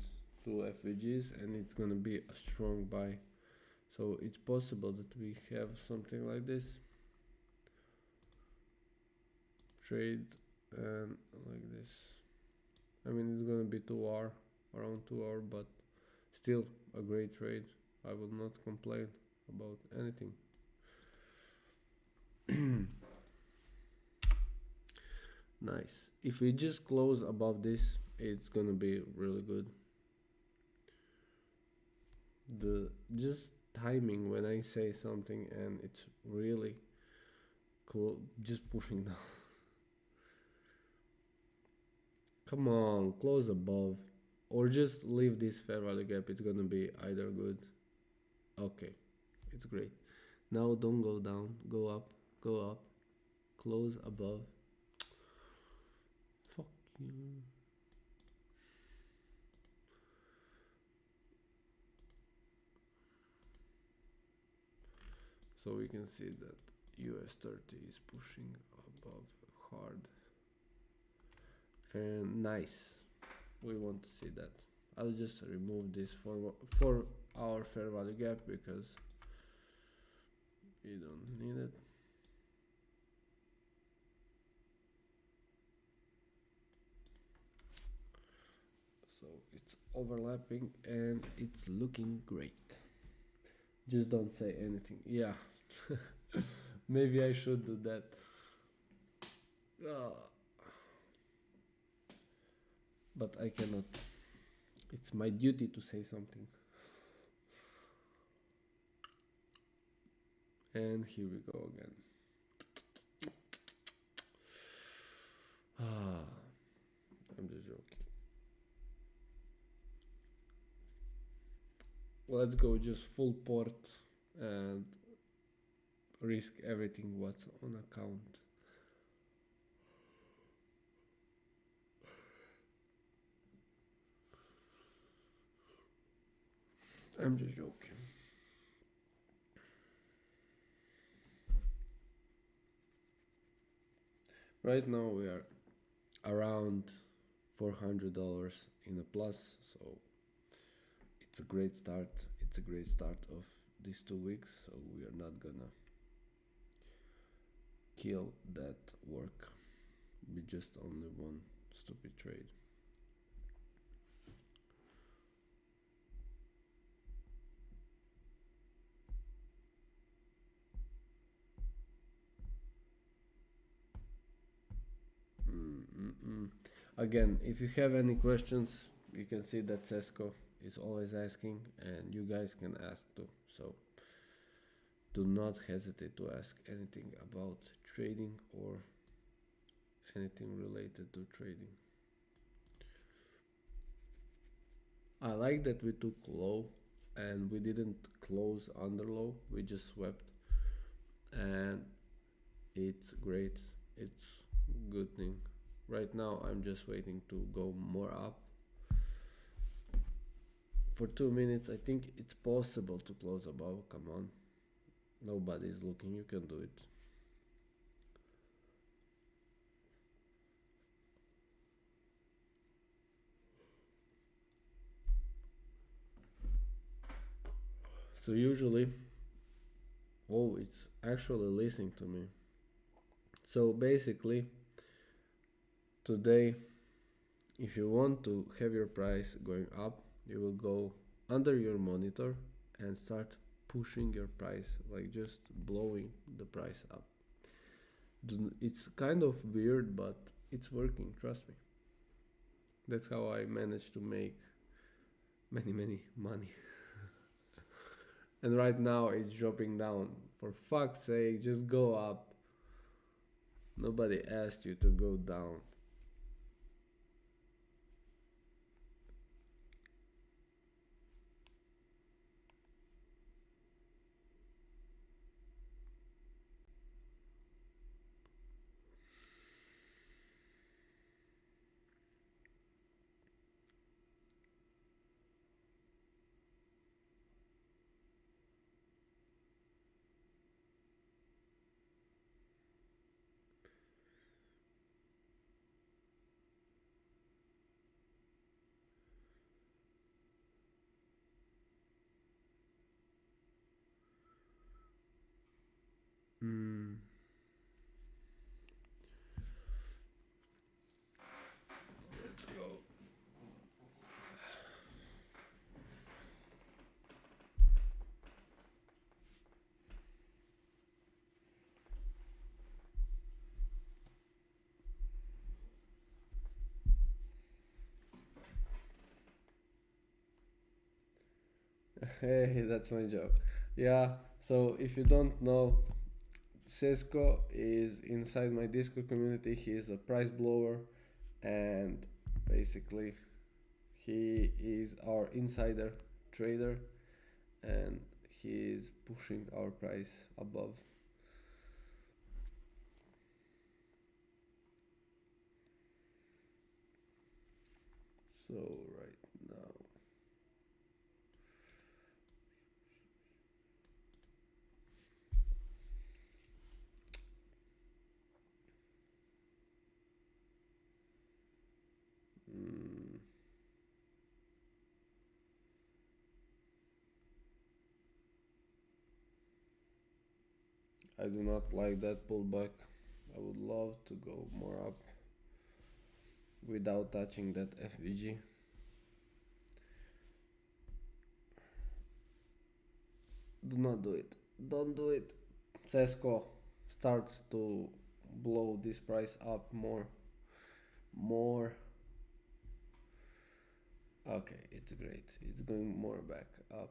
two FVGs and it's gonna be a strong buy. So it's possible that we have something like this trade and like this. I mean, it's gonna be 2 hour, around 2 hour, but still a great trade. I will not complain about anything. Nice. If we just close above this, it's gonna be really good. The just timing when I say something and it's really just pushing down. Come on, close above or just leave this fair value gap. It's gonna be either good. Okay, it's great. Now don't go down, go up, close above. Fuck you. So we can see that US 30 is pushing above hard. And nice. We want to see that. I'll just remove this for our fair value gap because we don't need it. So it's overlapping and it's looking great. Just don't say anything. Yeah. Maybe I should do that. But I cannot. It's my duty to say something. And here we go again. I'm just joking. Let's go just full port and risk everything what's on account. I'm just joking. Right now we are around $400 in a plus, so it's a great start. It's a great start of these 2 weeks, so we are not gonna kill that work with just only one stupid trade. Again, if you have any questions, you can see that Cesco is always asking, and you guys can ask too. So do not hesitate to ask anything about trading or anything related to trading. I like that we took low and we didn't close under low, we just swept, and it's great. It's good thing. Right now I'm just waiting to go more up. For 2 minutes I think it's possible to close above. Come on, nobody's looking, you can do it. So usually, oh, it's actually listening to me. So basically today, if you want to have your price going up, you will go under your monitor and start pushing your price, like just blowing the price up. It's kind of weird, but it's working, trust me. That's how I managed to make many money. And right now it's dropping down. For fuck's sake, just go up. Nobody asked you to go down. Let's go. Hey, that's my job. Yeah, so if you don't know, Cisco is inside my Discord community. He is a price blower, and basically he is our insider trader, and he is pushing our price above. So right now, I do not like that pullback. I would love to go more up without touching that FVG. Do not do it. Don't do it. Cesco, start to blow this price up more. More. Okay, it's great. It's going more back up.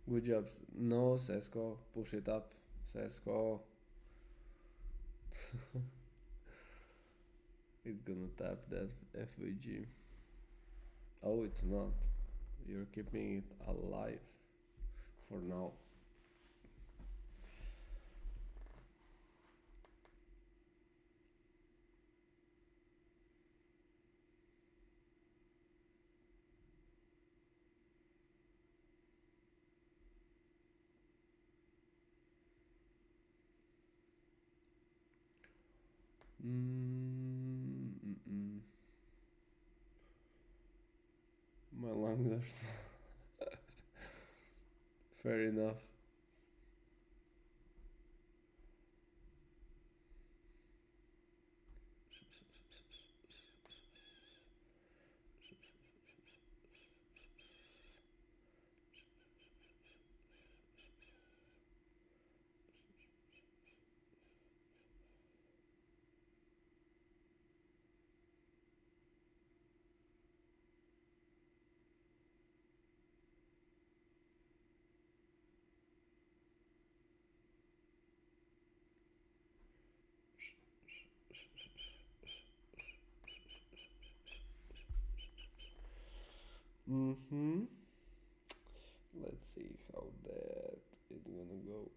Good job. No, Cesco, push it up. Cesco. It's gonna tap that FVG. Oh, it's not. You're keeping it alive for now. My lungs are fair enough. Let's see how that is gonna go.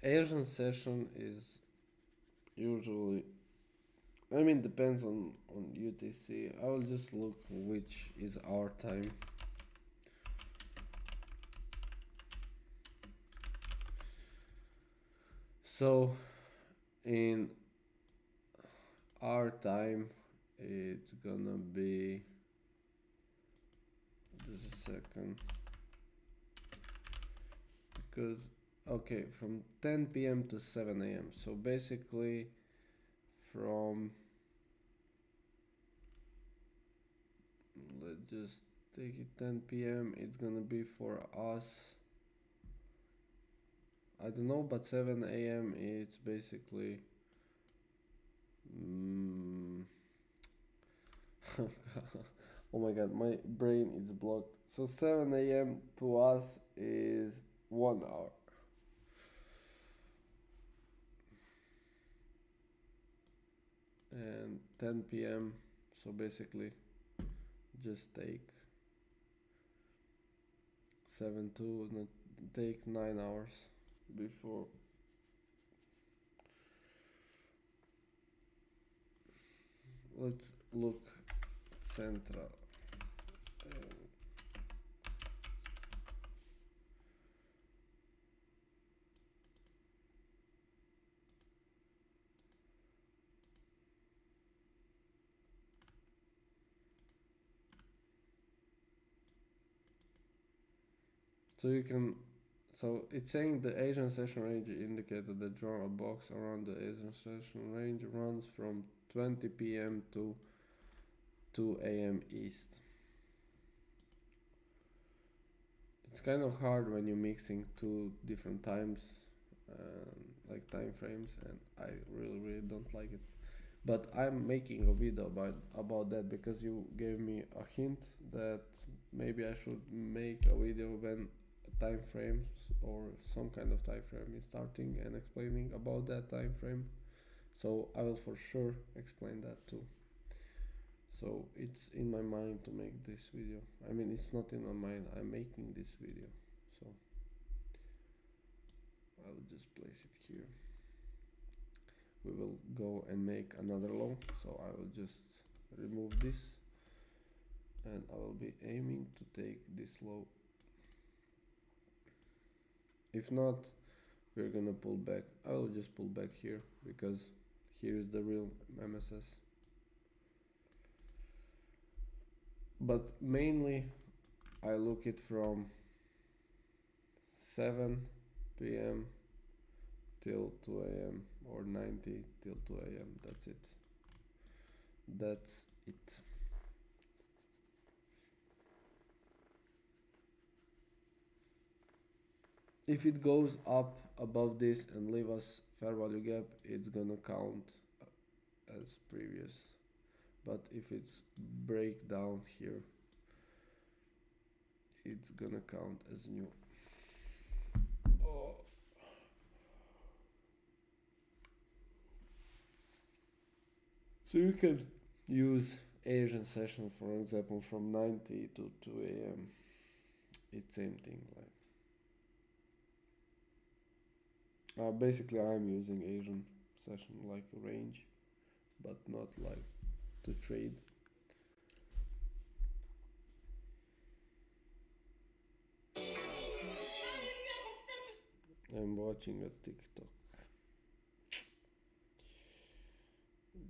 Asian session is usually, I mean, depends on UTC. I will just look which is our time. So in our time, it's gonna be, just a second, because okay, from 10 p.m. to 7 a.m. So basically from, let's just take it 10 p.m. it's gonna be for us, I don't know, but 7 a.m. it's basically oh my god, my brain is blocked. So 7 a.m. to us is 1 hour. And 10 p.m. so basically just take 7 to not take 9 hours before. Let's look central. So you can, so it's saying the Asian session range indicator that draw a box around the Asian session range runs from 20 p.m. to 2 a.m. East. It's kind of hard when you're mixing two different times, like time frames, and I really don't like it. But I'm making a video about that because you gave me a hint that maybe I should make a video when time frames or some kind of time frame is starting and explaining about that time frame. So I will for sure explain that too. So it's in my mind to make this video. I mean, it's not in my mind, I'm making this video. So I will just place it here. We will go and make another low, so I will just remove this and I will be aiming to take this low. If not, we're gonna pull back. I will just pull back here because here is the real MSS. But mainly I look it from 7 p.m. till 2 a.m. or 90 till 2 a.m. That's it. That's it. If it goes up above this and leave us fair value gap, it's gonna count as previous. But if it's break down here, it's gonna count as new. Oh. So you can use Asian session, for example, from 90 to 2 a.m. It's same thing. Like basically, I'm using Asian session like a range, but not like to trade. I'm watching a TikTok.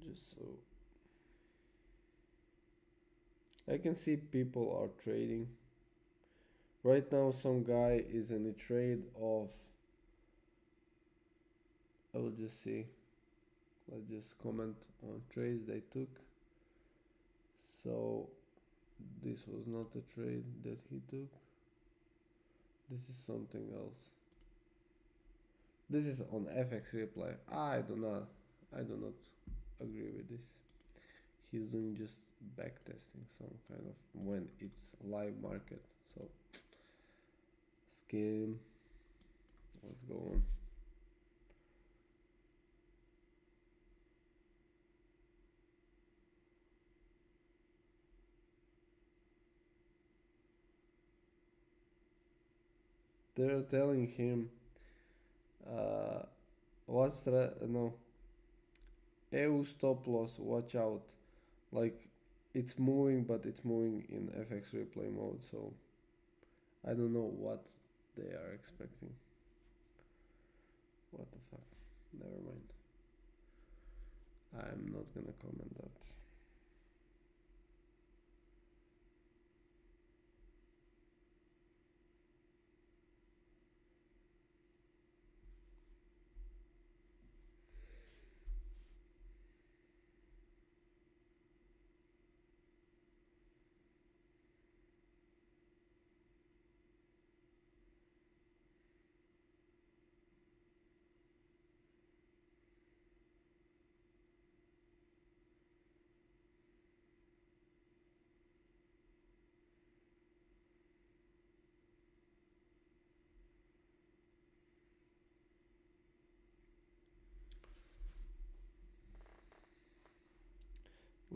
Just so I can see people are trading. Right now some guy is in a trade of, I will just see, let's just comment on trades they took. So this was not a trade that he took. This is something else. This is on FX replay. I do not agree with this. He's doing just backtesting some kind of when it's live market. So scam. Let's go on. They're telling him no, EU stop loss, watch out. Like it's moving, but it's moving in FX replay mode, so I don't know what they are expecting. What the fuck? Never mind. I'm not gonna comment that.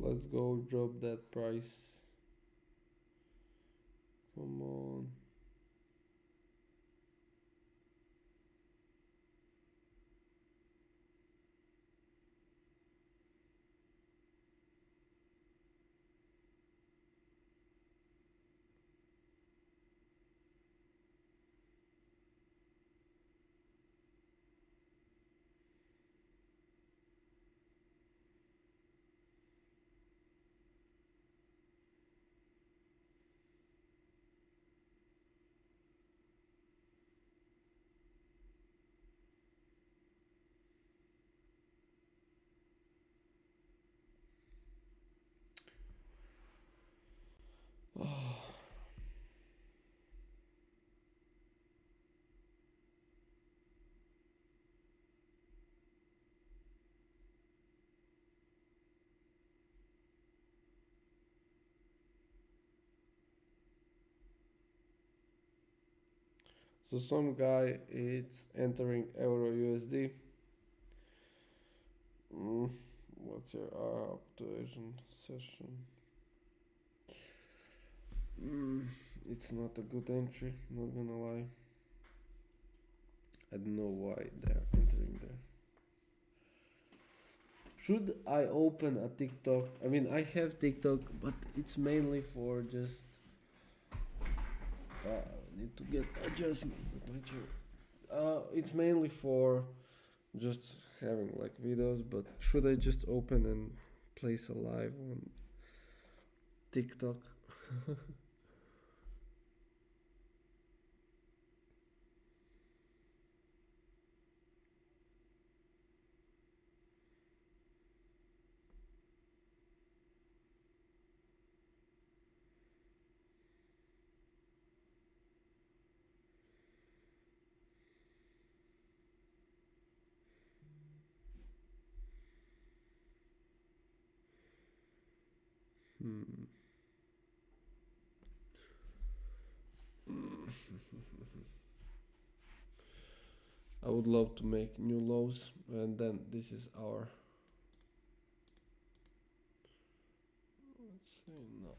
Let's go drop that price. Come on. So some guy is entering Euro USD. What's your actuation session? It's not a good entry, not gonna lie. I don't know why they're entering there. Should I open a TikTok? I mean, I have TikTok, but it's mainly for just. I need to get adjustment with my chair. It's mainly for just having like videos, but should I just open and place a live on TikTok? Hmm. I would love to make new lows, and then this is our. Let's see, no.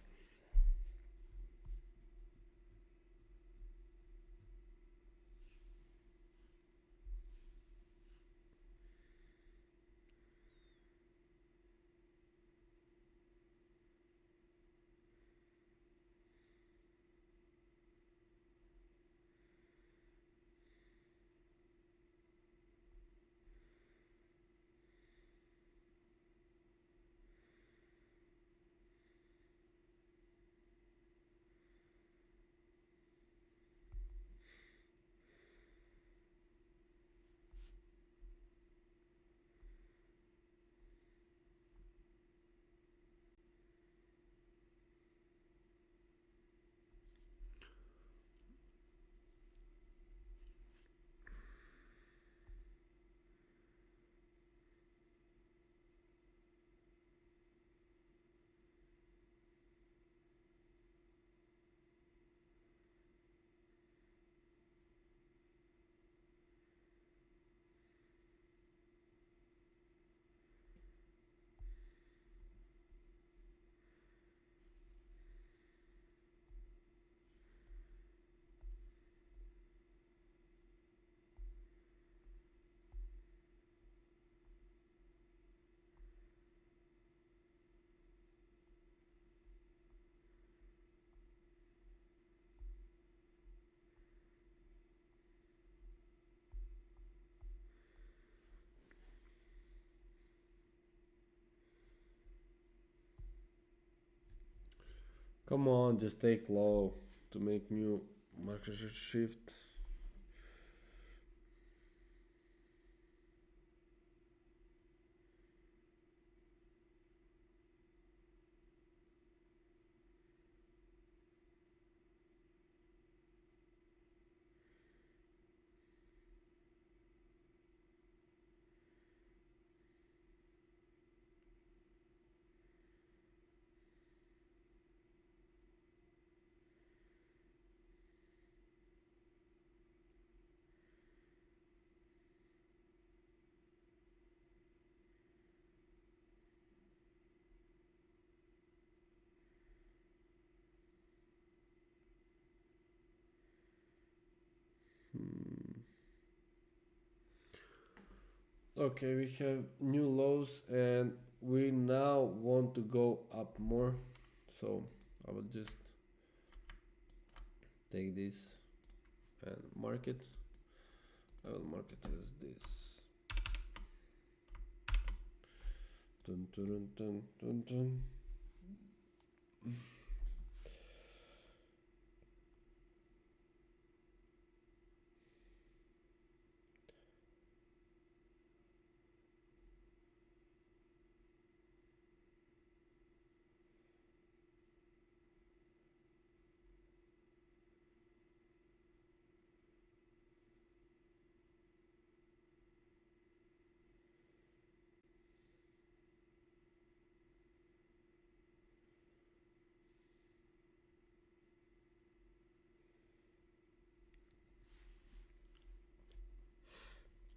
Come on, just take low to make new market shift. Okay, we have new lows and we now want to go up more. So I will just take this and mark it. I will mark it as this. Dun, dun, dun, dun, dun.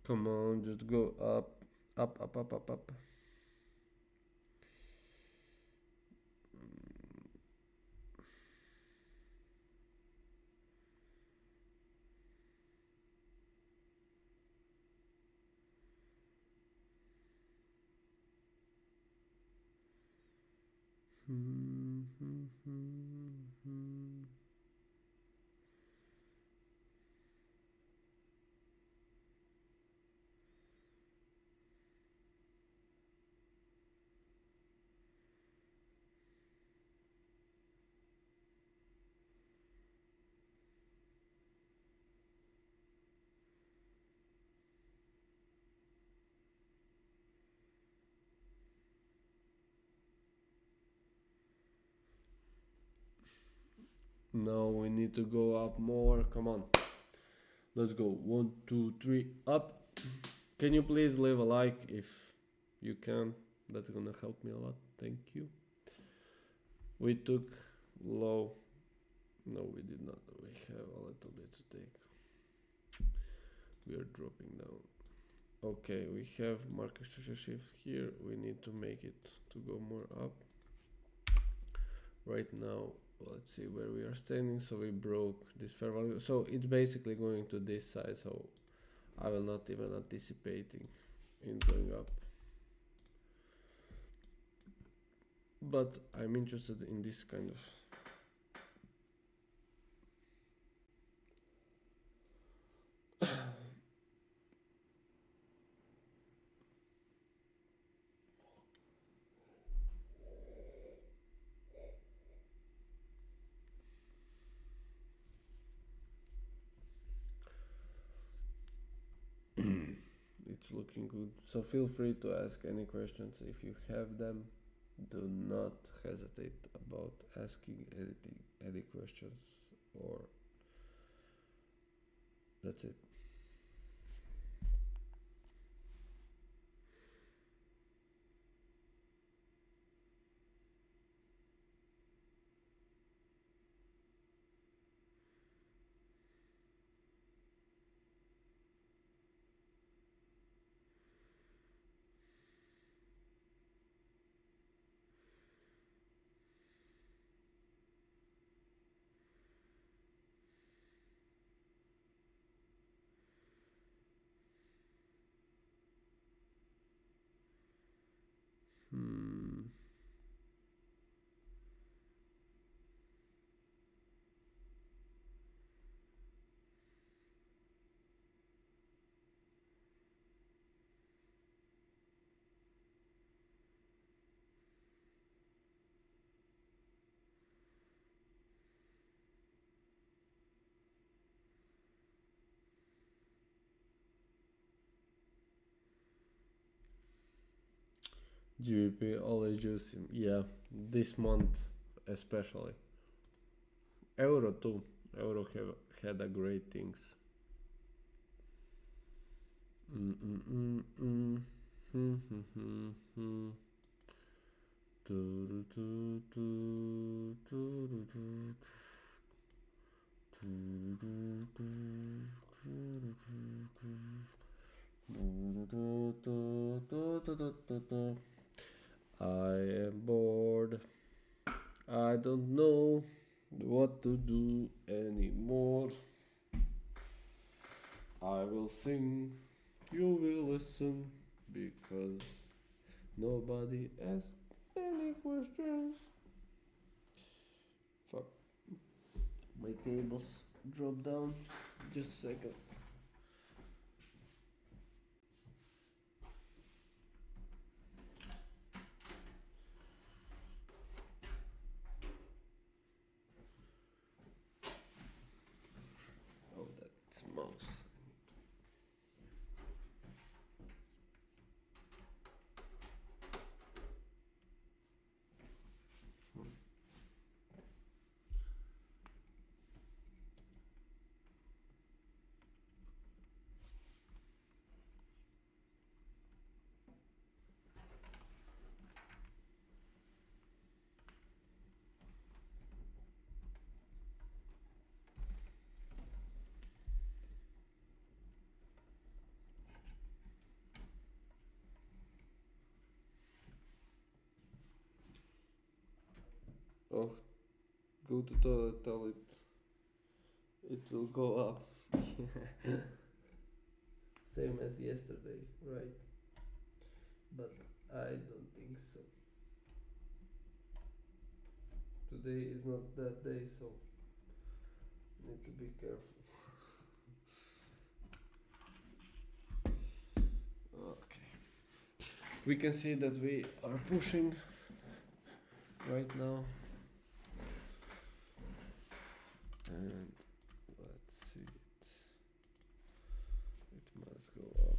Come on, just go up, up, up, up, up, up. No, we need to go up more. Come on. Let's go. 1, 2, 3, up. Can you please leave a like if you can? That's gonna help me a lot. Thank you. We took low. No, we did not. We have a little bit to take. We are dropping down. Okay, we have market structure shift here. We need to make it to go more up. Right now, let's see where we are standing. So we broke this fair value. So it's basically going to this side. So I will not even anticipating in going up. But I'm interested in this kind of it's looking good. So feel free to ask any questions if you have them. Do not hesitate about asking anything, any questions, or that's it. GBP always juicing. Yeah, this month especially. Euro too. Euro have had a great things. I am bored. I don't know what to do anymore. I will sing, you will listen, because nobody asked any questions. Fuck. My cables dropped down. Just a second. Oh, that's mouse. Oh, go to toilet, tell it will go up. Same as yesterday, right? But I don't think so. Today is not that day, so need to be careful. Okay. We can see that we are pushing right now. And let's see it. It must go up.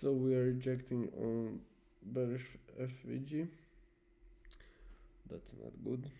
So we are rejecting on bearish FVG. That's not good.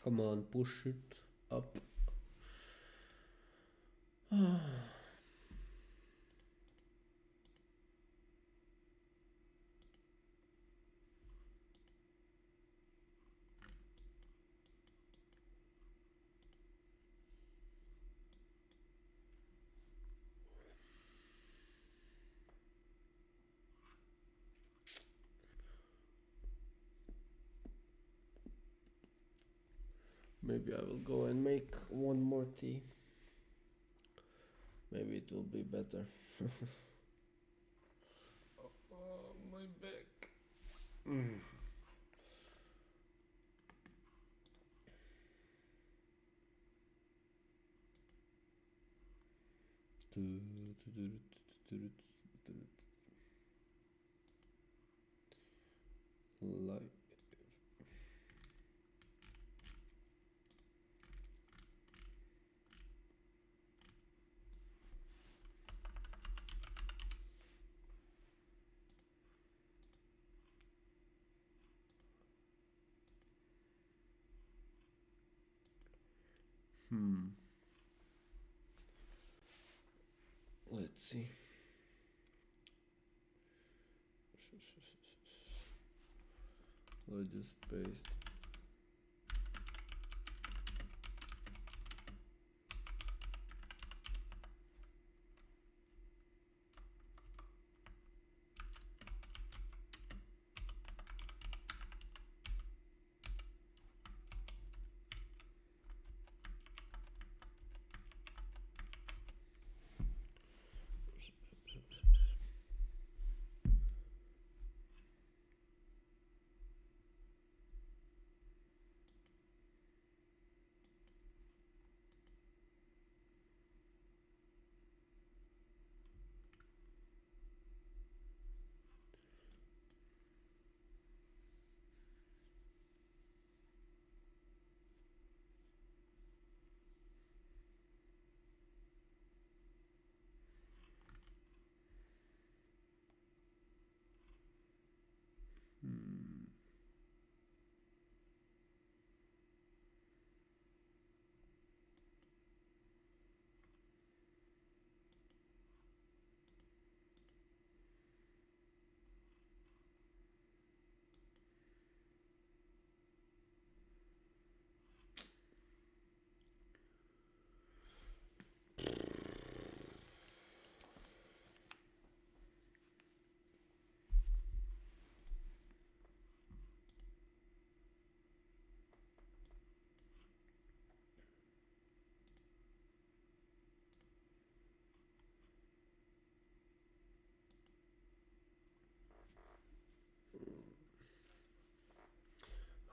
Come on, push it up. Maybe I will go and make one more tea. Maybe it will be better. Oh, my back. Like Let's see. Let's just paste.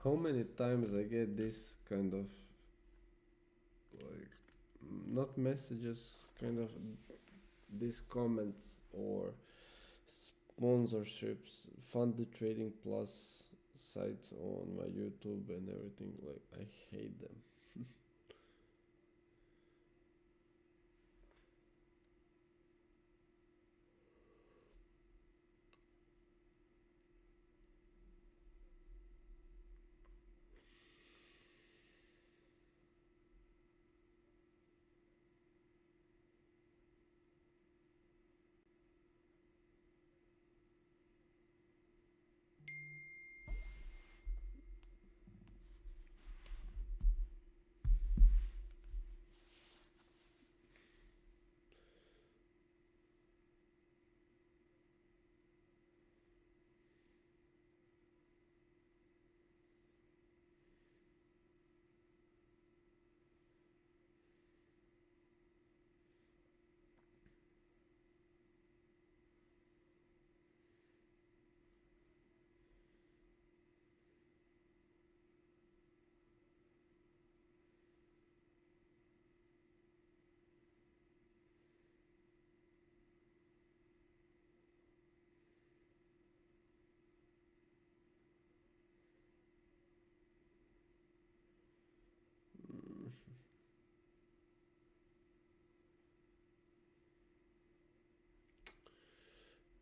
How many times I get this kind of like not messages, kind of these comments or sponsorships, funded trading plus sites on my YouTube and everything. Like I hate them.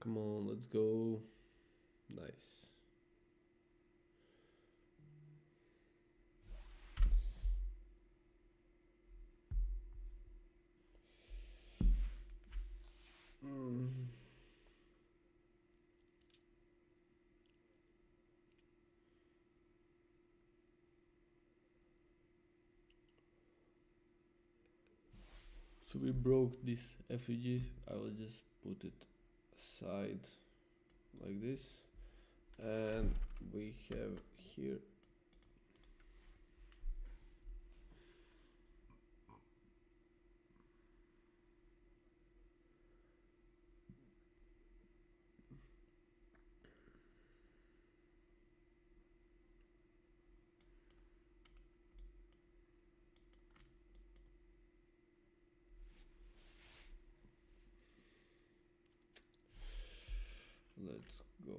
Come on, let's go. Nice. So we broke this FEG. I will just put it aside like this, and we have here let's go.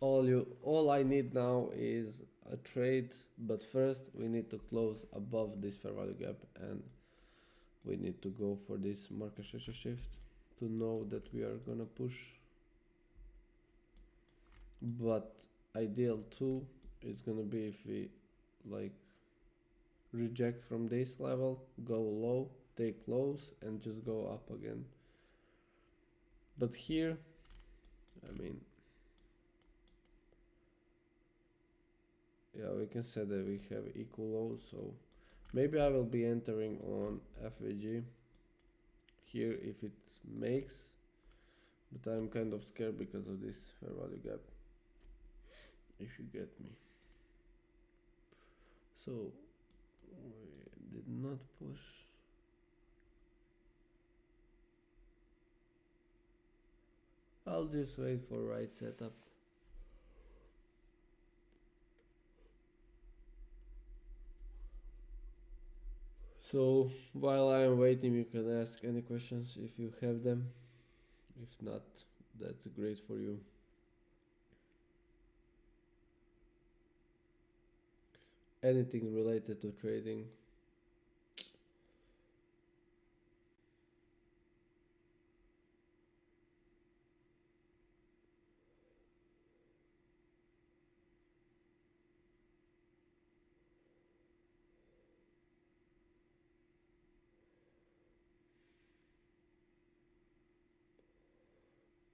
all I need now is a trade, but first we need to close above this fair value gap, and we need to go for this market structure shift to know that we are gonna push. But ideal too is gonna be if we like reject from this level, go low, take lows, and just go up again. But here, I mean, yeah, we can say that we have equal lows, so maybe I will be entering on FVG here if it makes, but I'm kind of scared because of this fair value gap, if you get me. So we did not push. I'll just wait for right setup. So while I am waiting, you can ask any questions if you have them. If not, that's great for you. Anything related to trading.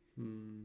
Hmm.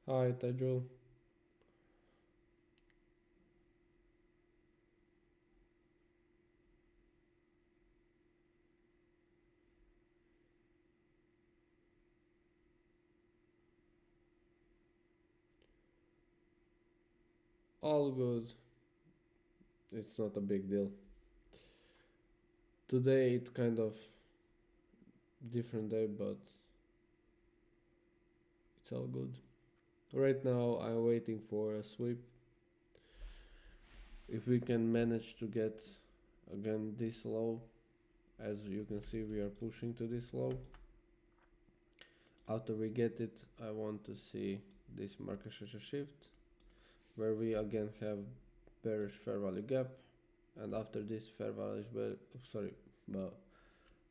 Hi, Tajul. All good. It's not a big deal. Today it's kind of different day, but it's all good. Right now I'm waiting for a sweep. If we can manage to get again this low, as you can see we are pushing to this low. After we get it, I want to see this market structure shift where we again have bearish fair value gap, and after this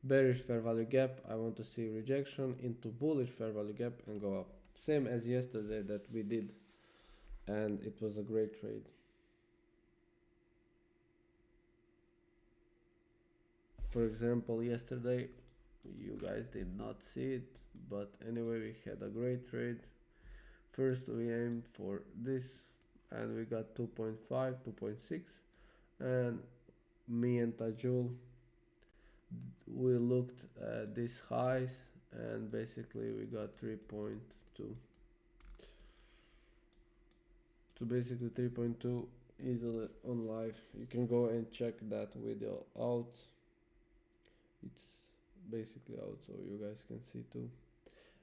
bearish fair value gap, I want to see rejection into bullish fair value gap and go up. Same as yesterday that we did, and it was a great trade. For example, yesterday you guys did not see it, but anyway we had a great trade. First we aimed for this and we got 2.5, 2.6, and me and Tajul, we looked at these highs and basically we got 3.2. So basically 3.2 easily on live. You can go and check that video out. It's basically out so you guys can see too.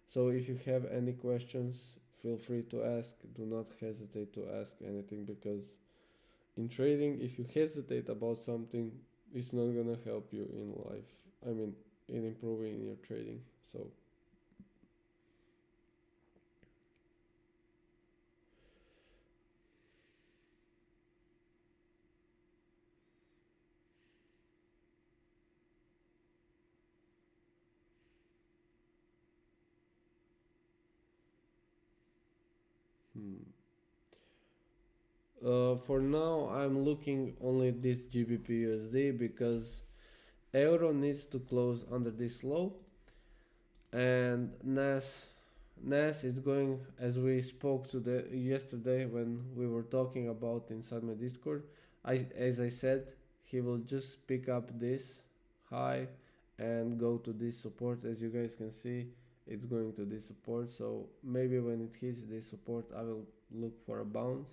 So if you have any questions, feel free to ask. Do not hesitate to ask anything, because in trading, if you hesitate about something, it's not gonna help you in life. I mean, in improving your trading. So for now, I'm looking only this GBP USD, because euro needs to close under this low, and NAS is going, as we spoke yesterday when we were talking about inside my Discord. As I said, he will just pick up this high and go to this support. As you guys can see, it's going to this support. So maybe when it hits this support, I will look for a bounce.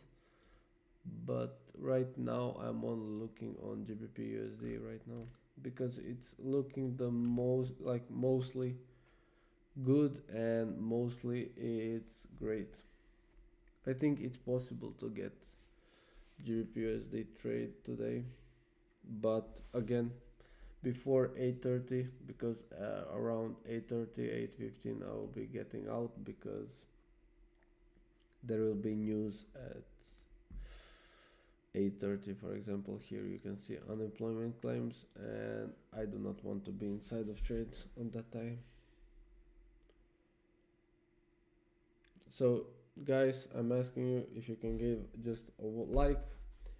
But right now, I'm only looking on GBP USD right now, because it's looking the mostly good, and mostly it's great. I think it's possible to get GBP USD trade today, but again, before 8:30, because around 8:30, 8:15 I will be getting out, because there will be news at 8:30. For example, here you can see unemployment claims, and I do not want to be inside of trades on that time. So guys, I'm asking you if you can give just a like.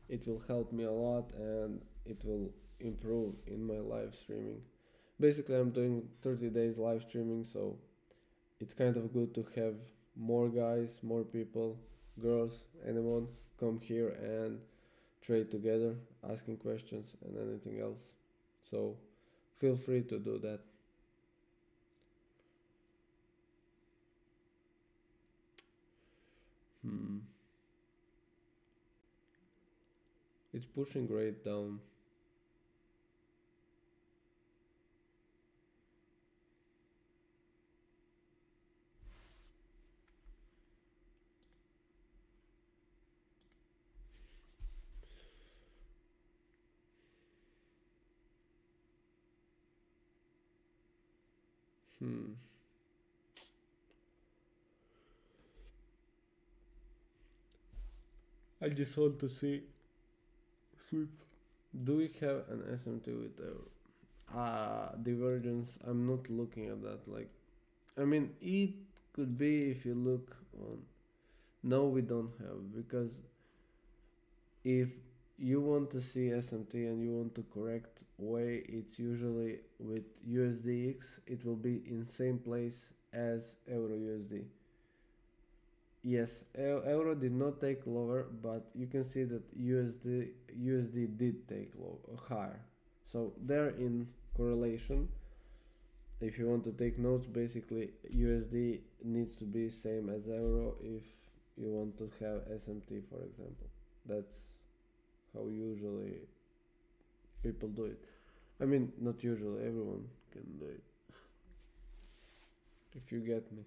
It will help me a lot, and it will improve in my live streaming. Basically, I'm doing 30 days live streaming, so it's kind of good to have more guys, more people, girls, anyone come here and trade together, asking questions and anything else. So feel free to do that. It's pushing right down. I just want to see sweep. Do we have an SMT with divergence? I'm not looking at that. Like, I mean, it could be if you look on. No, we don't have, because if you want to see SMT and you want to correct way, it's usually with USDX. It will be in same place as Euro USD. Yes, Euro did not take lower, but you can see that USD did take higher. So they're in correlation. If you want to take notes, basically USD needs to be same as Euro if you want to have SMT, for example. That's how usually people do it. I mean, not usually, everyone can do it. If you get me.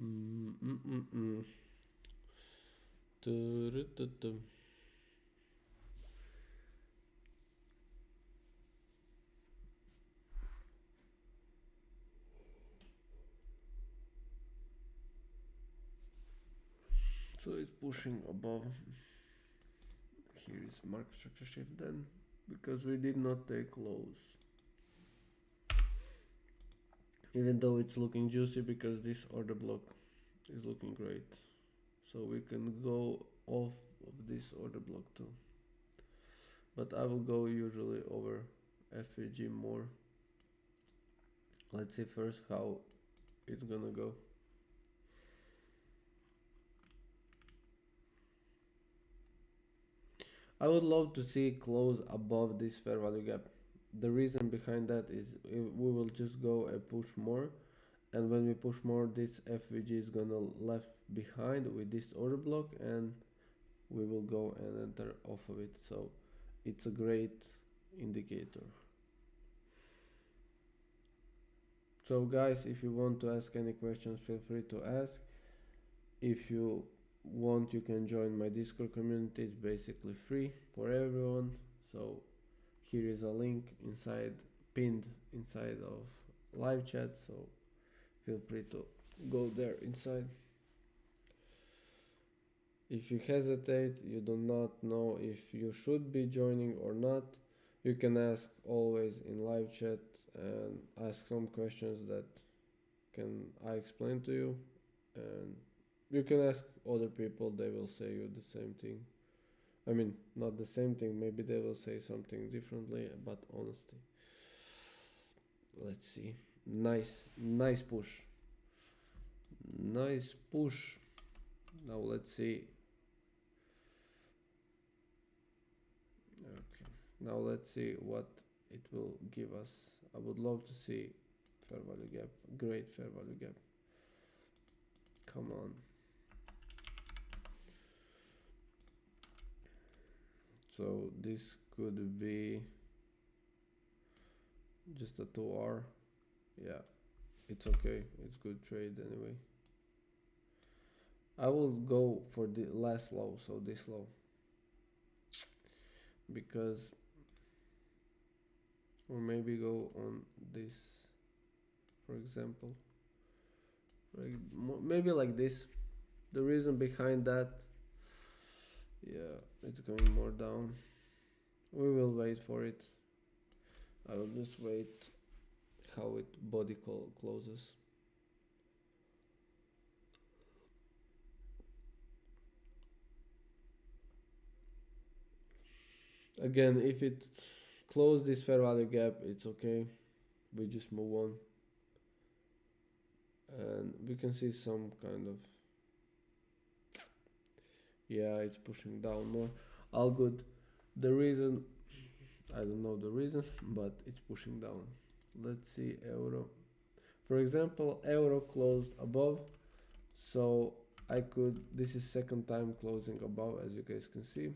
Mm, mm, mm, mm. Tu-ru-tu-tu. So it's pushing above. Here is market structure shift then, because we did not take lows. Even though it's looking juicy, because this order block is looking great. So we can go off of this order block too. But I will go usually over FVG more. Let's see first how it's gonna go. I would love to see close above this fair value gap. The reason behind that is we will just go and push more, and when we push more, this FVG is gonna left behind with this order block, and we will go and enter off of it. So it's a great indicator. So guys, if you want to ask any questions, feel free to ask. If you want, you can join my Discord community. It's basically free for everyone. So here is a link inside, pinned inside of live chat, so feel free to go there inside. If you hesitate, you do not know if you should be joining or not, you can ask always in live chat and ask some questions that can I explain to you, and you can ask other people, they will say you the same thing. I mean, not the same thing, maybe they will say something differently, but honestly. Let's see. Nice push. Nice push. Now let's see. Okay. Now let's see what it will give us. I would love to see fair value gap. Great fair value gap. Come on. So this could be just a 2R. Yeah, it's okay. It's good trade anyway. I will go for the last low, so this low, because, or maybe go on this, for example, like maybe like this. The reason behind that, yeah, it's going more down. We will wait for it. I will just wait how it body closes. Again, if it close this fair value gap, it's okay. We just move on, and we can see some kind of, yeah, it's pushing down more. All good. The reason, I don't know the reason, but it's pushing down. Let's see euro. For example, euro closed above, so I could, this is second time closing above, as you guys can see.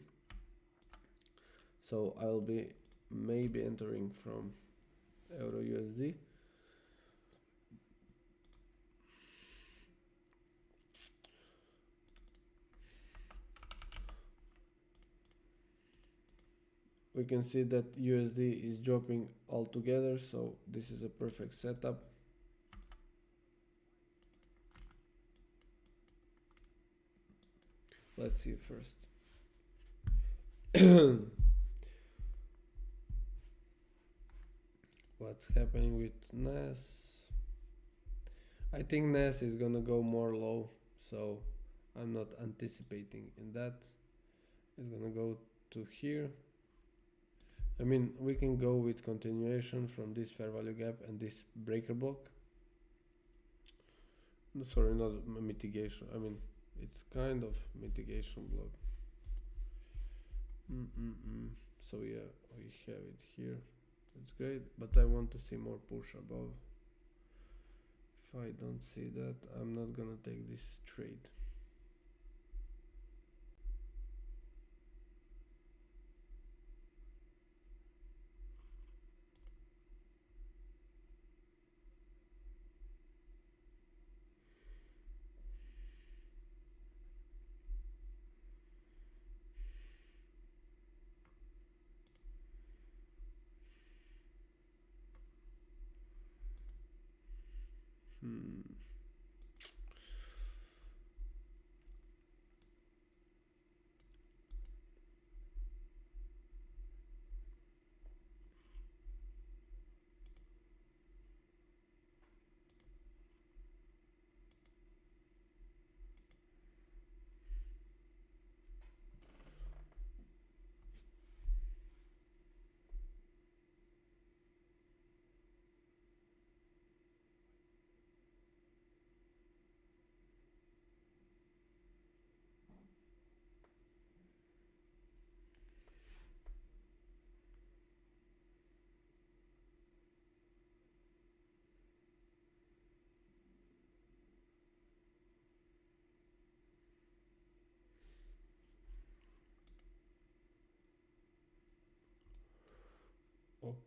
So I'll be maybe entering from euro USD. We can see that USD is dropping altogether, so this is a perfect setup. Let's see first. What's happening with NAS? I think NAS is gonna go more low, so I'm not anticipating in that. It's gonna go to here. I mean, we can go with continuation from this fair value gap and this breaker block. Sorry, not mitigation. I mean, it's kind of mitigation block. So yeah, we have it here. It's great, but I want to see more push above. If I don't see that, I'm not gonna take this trade.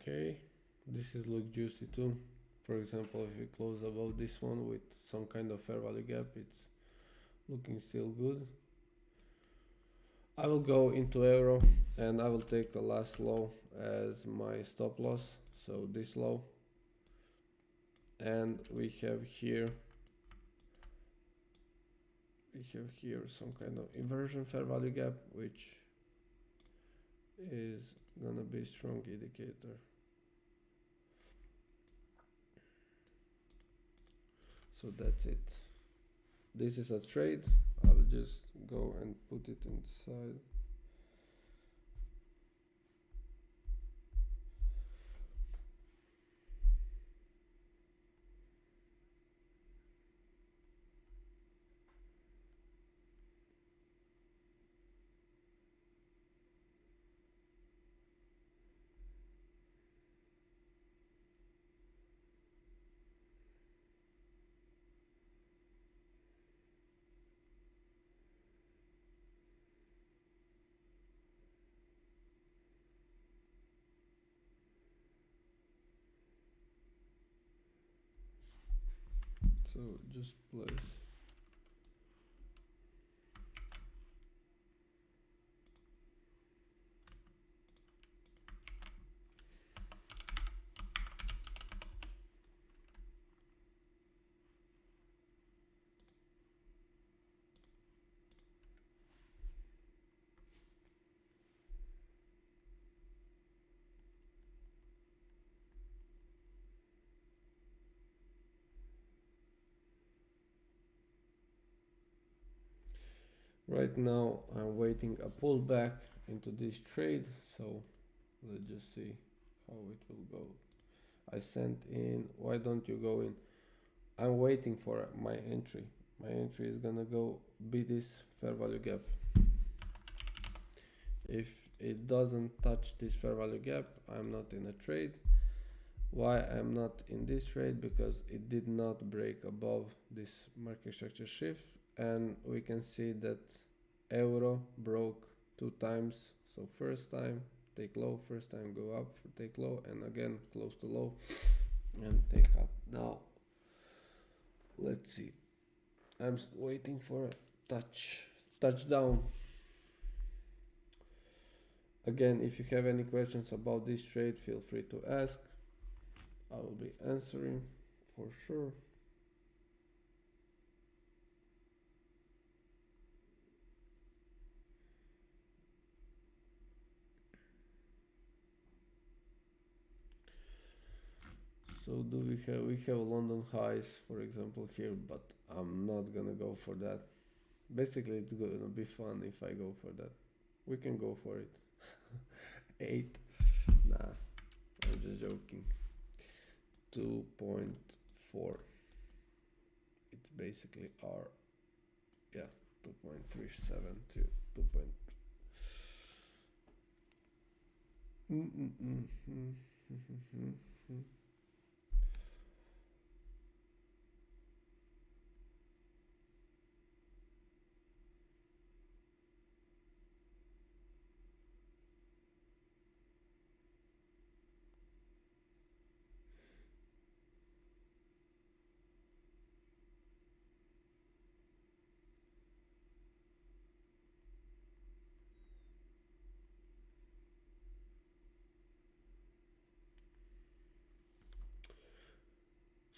Okay, this is look juicy too. For example, if we close above this one with some kind of fair value gap, it's looking still good. I will go into euro and I will take the last low as my stop loss, so this low. And we have here some kind of inversion fair value gap, which is gonna be strong indicator. So that's it. This is a trade. I will just go and put it inside. So just place. Right now I'm waiting a pullback into this trade, so let's just see how it will go. I sent in, why don't you go in? I'm waiting for my entry. My entry is gonna go be this fair value gap. If it doesn't touch this fair value gap, I'm not in a trade. Why I'm not in this trade? Because it did not break above this market structure shift, and we can see that euro broke 2 times. So first time take low, first time go up, take low, and again close to low and take up. Now let's see, I'm waiting for a touchdown. Again, if you have any questions about this trade, feel free to ask. I will be answering for sure. So do we have London highs, for example, here, but I'm not gonna go for that. Basically, it's gonna be fun if I go for that. We can go for it. 8. Nah, I'm just joking. 2.4. It's basically our, yeah, 2.37 to 2.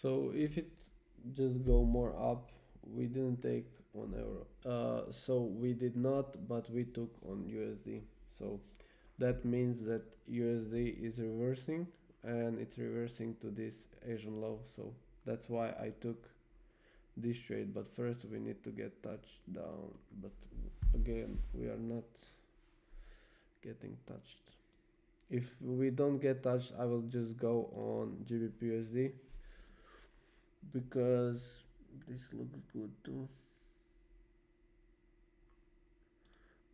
So if it just go more up. We didn't take on euro, so we did not, but we took on USD. So that means that USD is reversing, and it's reversing to this Asian low. So that's why I took this trade. But first we need to get touched down, but again we are not getting touched. If we don't get touched, I will just go on GBP USD because this looks good too.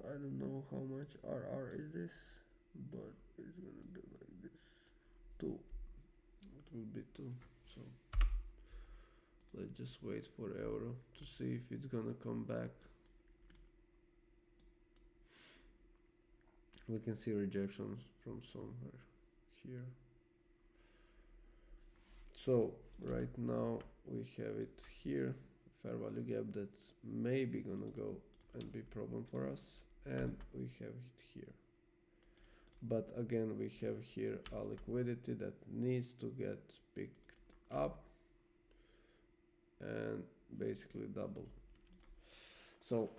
I don't know how much RR is this, but it's gonna be like this. 2. It will be 2. So let's just wait for euro to see if it's gonna come back. We can see rejections from somewhere here. So right now we have it here, fair value gap that's maybe gonna go and be problem for us, and we have it here. But again, we have here a liquidity that needs to get picked up and basically double. So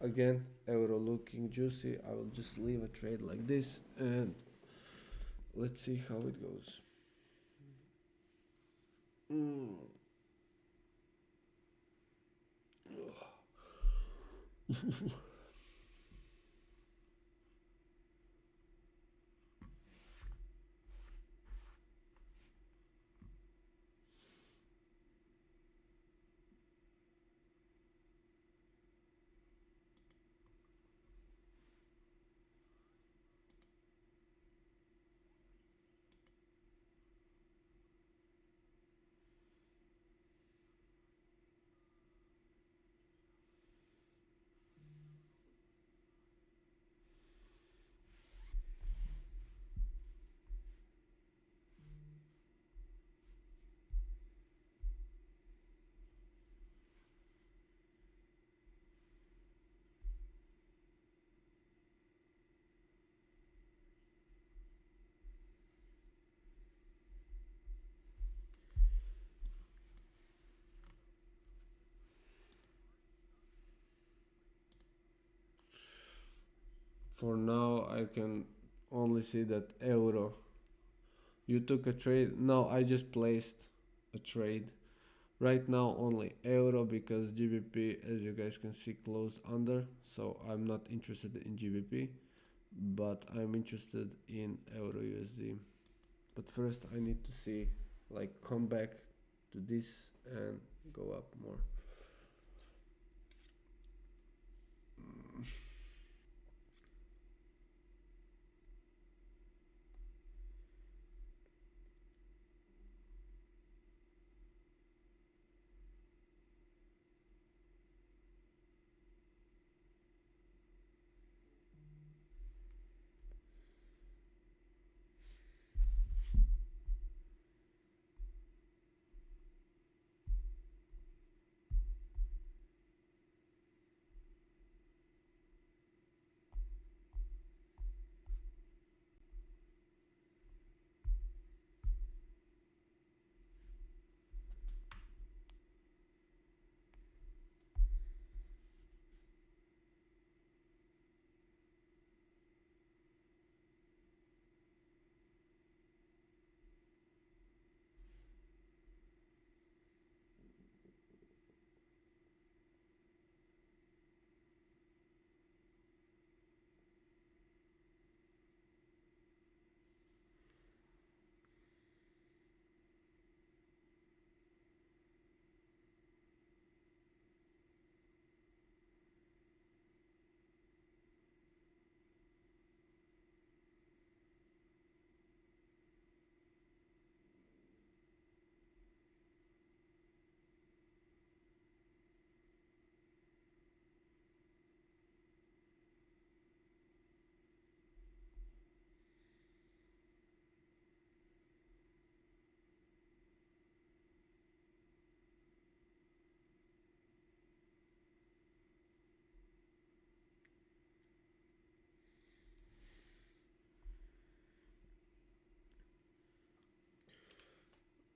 again, euro looking juicy. I will just leave a trade like this and let's see how it goes. For now, I can only see that euro. You took a trade. No, I just placed a trade. Right now, only euro because GBP, as you guys can see, closed under. So I'm not interested in GBP, but I'm interested in euro USD. But first, I need to see, like, come back to this and go up more.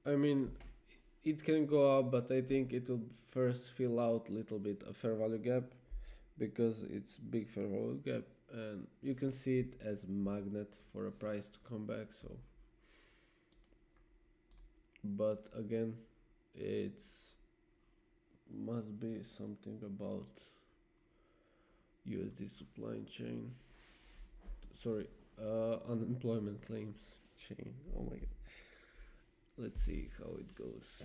I mean, it can go up, but I think it will first fill out a little bit a fair value gap, because it's big fair value gap, and you can see it as magnet for a price to come back. So, but again, it's must be something about USD supply chain. Sorry, unemployment claims chain. Oh my god. Let's see how it goes.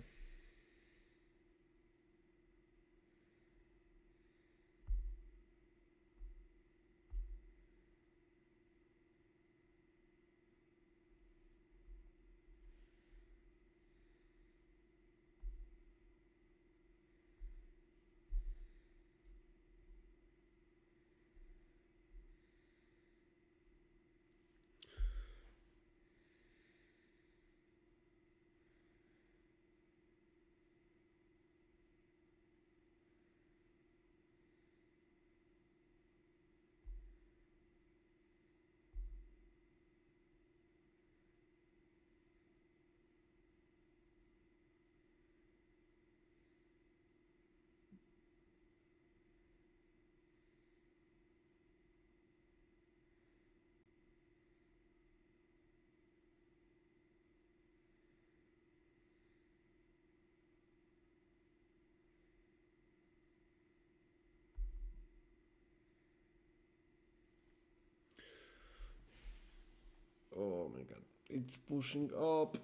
Oh my god, it's pushing up.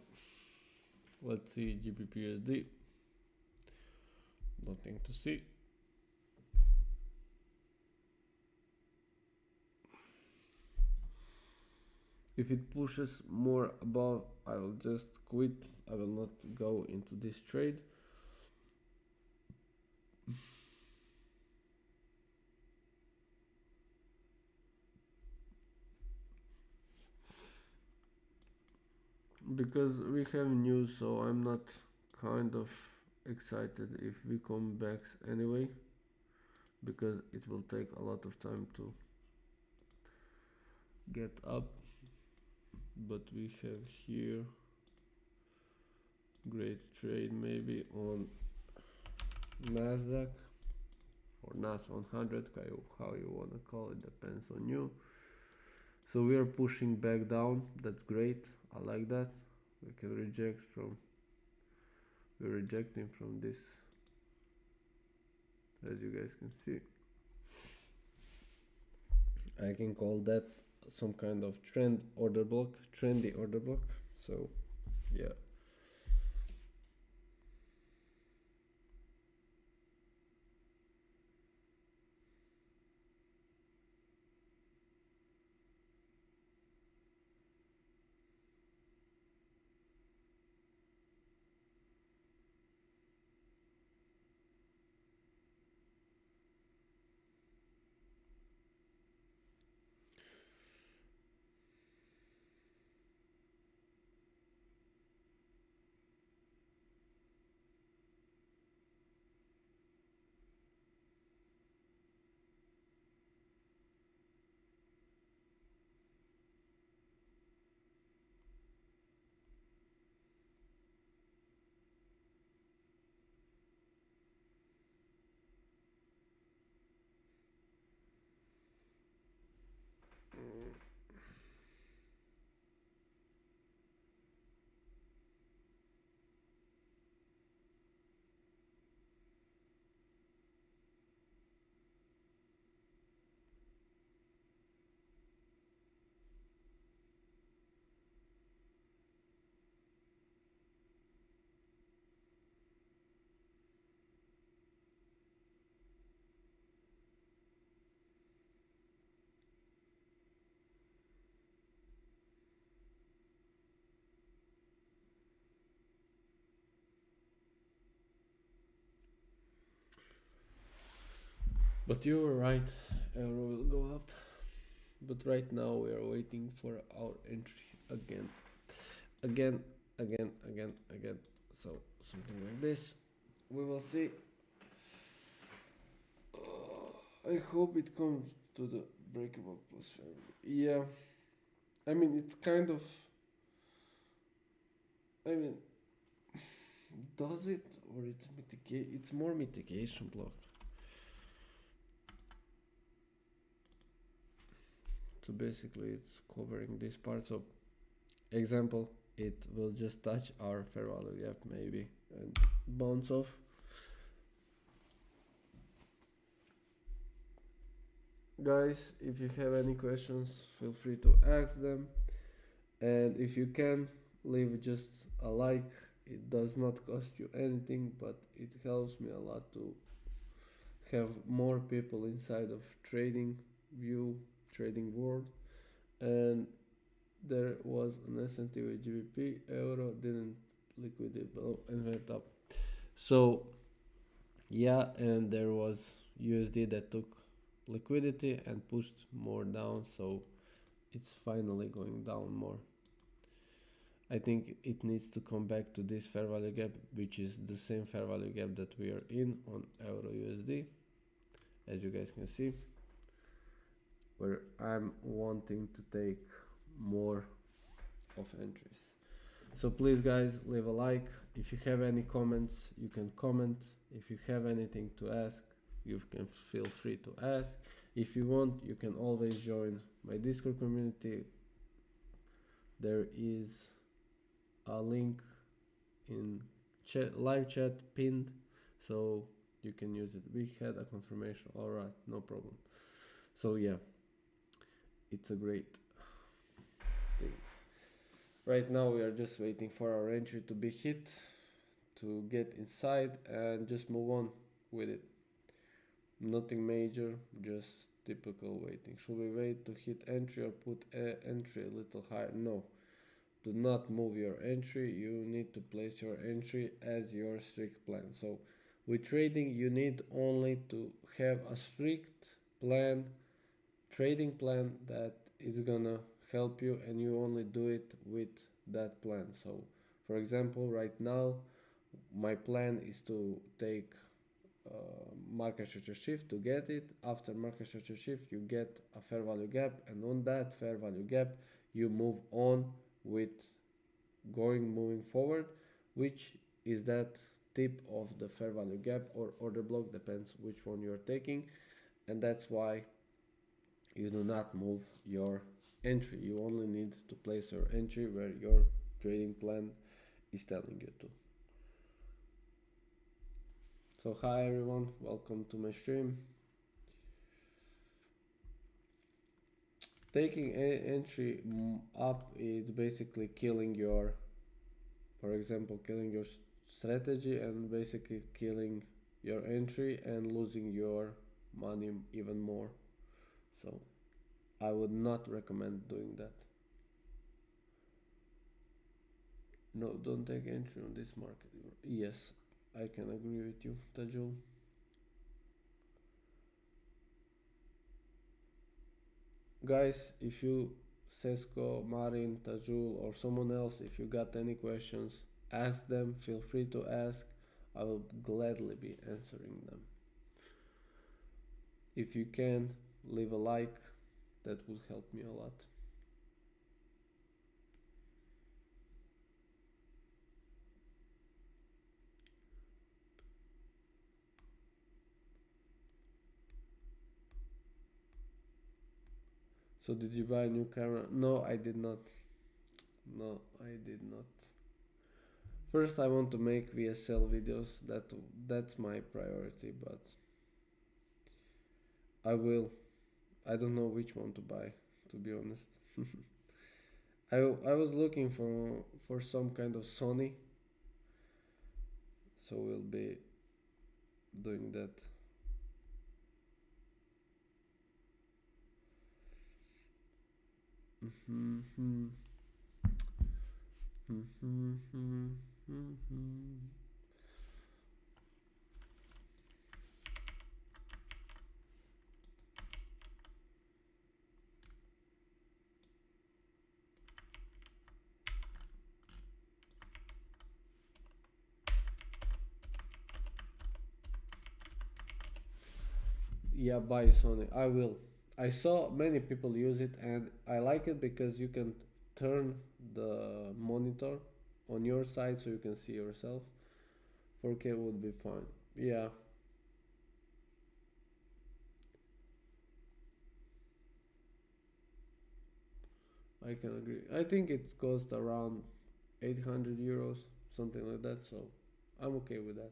Let's see GBPUSD. Nothing to see. If it pushes more above, I will just quit. I will not go into this trade. Because we have news, so I'm not kind of excited if we come back anyway, because it will take a lot of time to get up. But we have here great trade maybe on Nasdaq or NAS 100, how you want to call it, depends on you. So we are pushing back down. That's great. I like that. We can reject from, we're rejecting from this, as you guys can see. I can call that some kind of trendy order block. So yeah. But you were right, euro will go up. But right now we are waiting for our entry again. So something like this. We will see. I hope it comes to the breakable plus fair. Yeah. I mean, it's kind of. I mean, does it, or it's more mitigation block. So basically it's covering this part. So example, it will just touch our fair value gap maybe and bounce off. Guys, if you have any questions, feel free to ask them, and if you can, leave just a like. It does not cost you anything, but it helps me a lot to have more people inside of trading world. And there was an S&T with GBP, euro didn't liquidate below and went up. So yeah, and there was USD that took liquidity and pushed more down, so it's finally going down more. I think it needs to come back to this fair value gap, which is the same fair value gap that we are in on euro USD, as you guys can see, where I'm wanting to take more of entries. So please guys, leave a like. If you have any comments, you can comment. If you have anything to ask, you can feel free to ask. If you want, you can always join my Discord community. There is a link in live chat pinned, so you can use it. We had a confirmation. All right, no problem. So yeah, it's a great thing. Right now we are just waiting for our entry to be hit, to get inside and just move on with it. Nothing major, just typical waiting. Should we wait to hit entry or put entry a little higher? No, do not move your entry. You need to place your entry as your strict plan. So with trading, you need only to have a strict plan, trading plan that is gonna help you, and you only do it with that plan. So for example, right now my plan is to take market structure shift to get it. After market structure shift, you get a fair value gap, and on that fair value gap you move on with moving forward, which is that tip of the fair value gap or order block, depends which one you're taking. And that's why you do not move your entry. You only need to place your entry where your trading plan is telling you to. So hi everyone, welcome to my stream. Taking entry up is basically killing your, for example, killing your strategy and basically killing your entry and losing your money even more. So I would not recommend doing that. No, don't take entry on this market. Yes, I can agree with you, Tajul. Guys, if you, Sesko, Marin, Tajul, or someone else, if you got any questions, ask them. Feel free to ask. I will gladly be answering them. If you can, leave a like. That would help me a lot. So did you buy a new camera? No, I did not. No, I did not. First I want to make VSL videos. That's my priority, but I will. I don't know which one to buy, to be honest. I was looking for some kind of Sony, so we'll be doing that. Yeah, buy Sony. I will. I saw many people use it and I like it because you can turn the monitor on your side so you can see yourself. 4K would be fine. Yeah, I can agree. I think it cost around 800 euros, something like that, so I'm okay with that.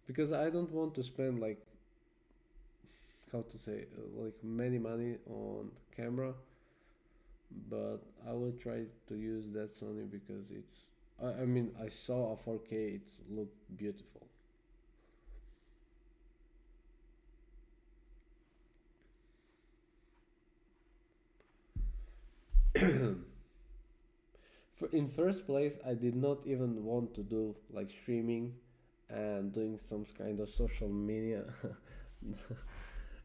Because I don't want to spend like, how to say, like many money on camera, but I will try to use that Sony because I mean, I saw a 4K, it looked beautiful. In first place, I did not even want to do like streaming and doing some kind of social media.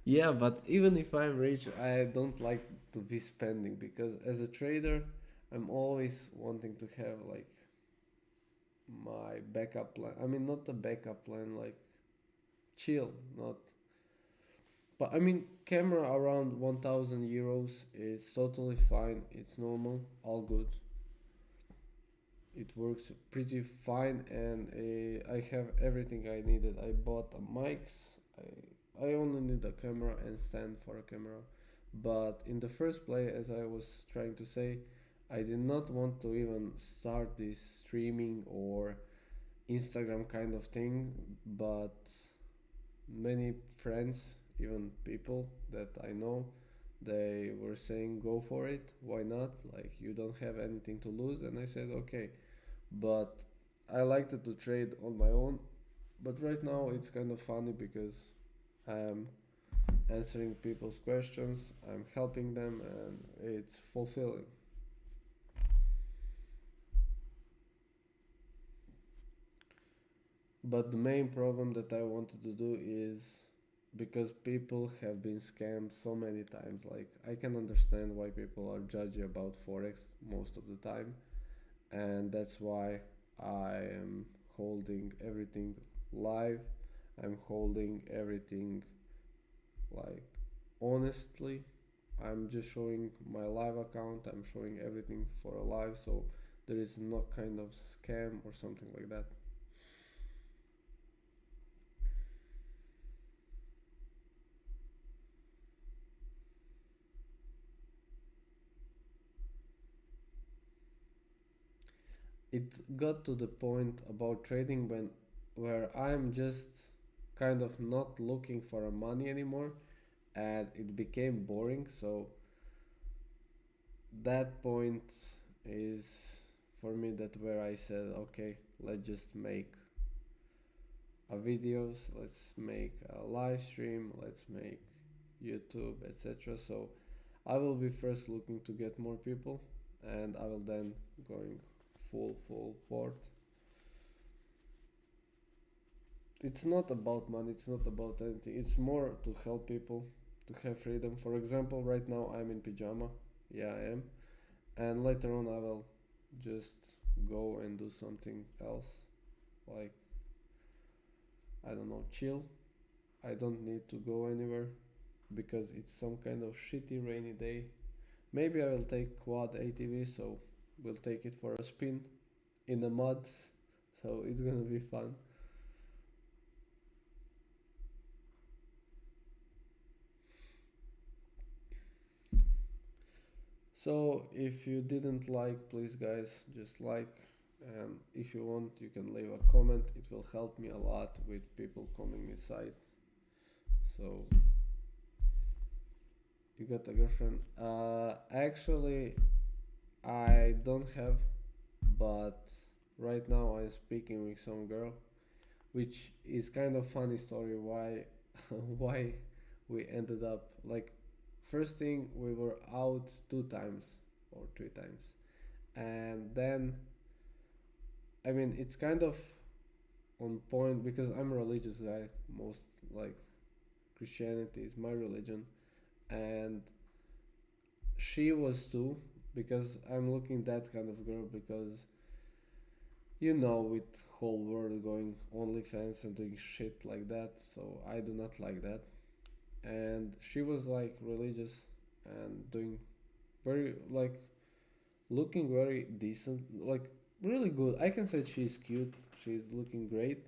Yeah, but even if I'm rich, I don't like to be spending because as a trader, I'm always wanting to have like my backup plan. I mean, not a backup plan, like chill, not. But I mean, camera around 1000 euros is totally fine. It's normal, all good. It works pretty fine, and I have everything I needed. I bought a mics. I only need a camera and stand for a camera. But in the first place, as I was trying to say, I did not want to even start this streaming or Instagram kind of thing. But many friends, even people that I know, they were saying go for it. Why not? Like you don't have anything to lose. And I said okay, but I liked it to trade on my own. But right now it's kind of funny because I'm answering people's questions, I'm helping them, and it's fulfilling. But the main problem that I wanted to do is because people have been scammed so many times. Like, I can understand why people are judgy about Forex most of the time, and that's why I am holding everything live. I'm holding everything like honestly. I'm just showing my live account. I'm showing everything for a live, so there is no kind of scam or something like that. It got to the point about trading when where I'm just kind of not looking for money anymore, and it became boring. So that point is for me that where I said okay, let's just make a videos, let's make a live stream, let's make YouTube, etc. So I will be first looking to get more people, and I will then going full port. It's not about money, it's not about anything, it's more to help people to have freedom. For example, right now I'm in pajama. Yeah, I am. And later on I will just go and do something else, like, I don't know, chill. I don't need to go anywhere because it's some kind of shitty rainy day. Maybe I will take quad ATV, so we'll take it for a spin in the mud. So it's gonna be fun. So if you didn't like, please guys, just like. And if you want, you can leave a comment. It will help me a lot with people coming inside. So you got a girlfriend? Actually, I don't have, but right now I'm speaking with some girl, which is kind of funny story why why we ended up like, first thing we were out 2 times or 3 times, and then I mean it's kind of on point because I'm a religious guy. Most like Christianity is my religion, and she was too, because I'm looking that kind of girl because with whole world going OnlyFans and doing shit like that, so I do not like that. And she was like religious and doing very like looking very decent, like really good. I can say she's cute. She's looking great,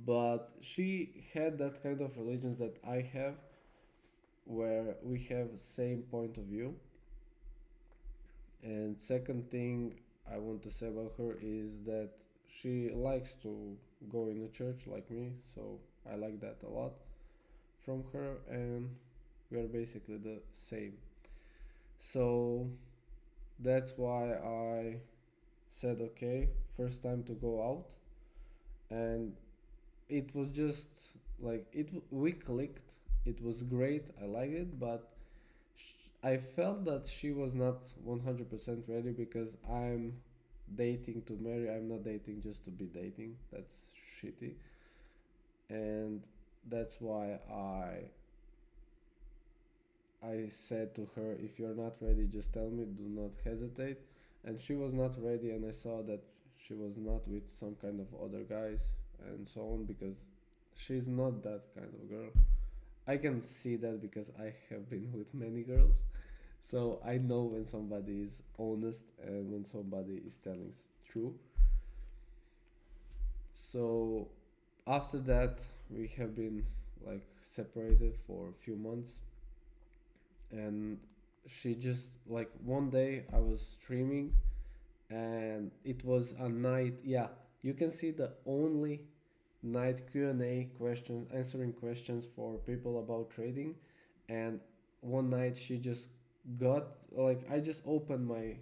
but she had that kind of religion that I have, where we have same point of view. And second thing I want to say about her is that she likes to go in a church like me, so I like that a lot from her, and we are basically the same. So that's why I said okay, first time to go out, and it was just like we clicked. It was great. I liked it, but I felt that she was not 100% ready because I'm dating to marry. I'm not dating just to be dating. That's shitty. And that's why I said to her, if you're not ready, just tell me, do not hesitate. And she was not ready, and I saw that she was not with some kind of other guys and so on, because she's not that kind of girl. I can see that because I have been with many girls. So I know when somebody is honest and when somebody is telling true. So after that, we have been like separated for a few months, and she just like one day I was streaming, and it was a night. Yeah, you can see the only night Q&A questions, answering questions for people about trading. And one night she just got like, I just opened my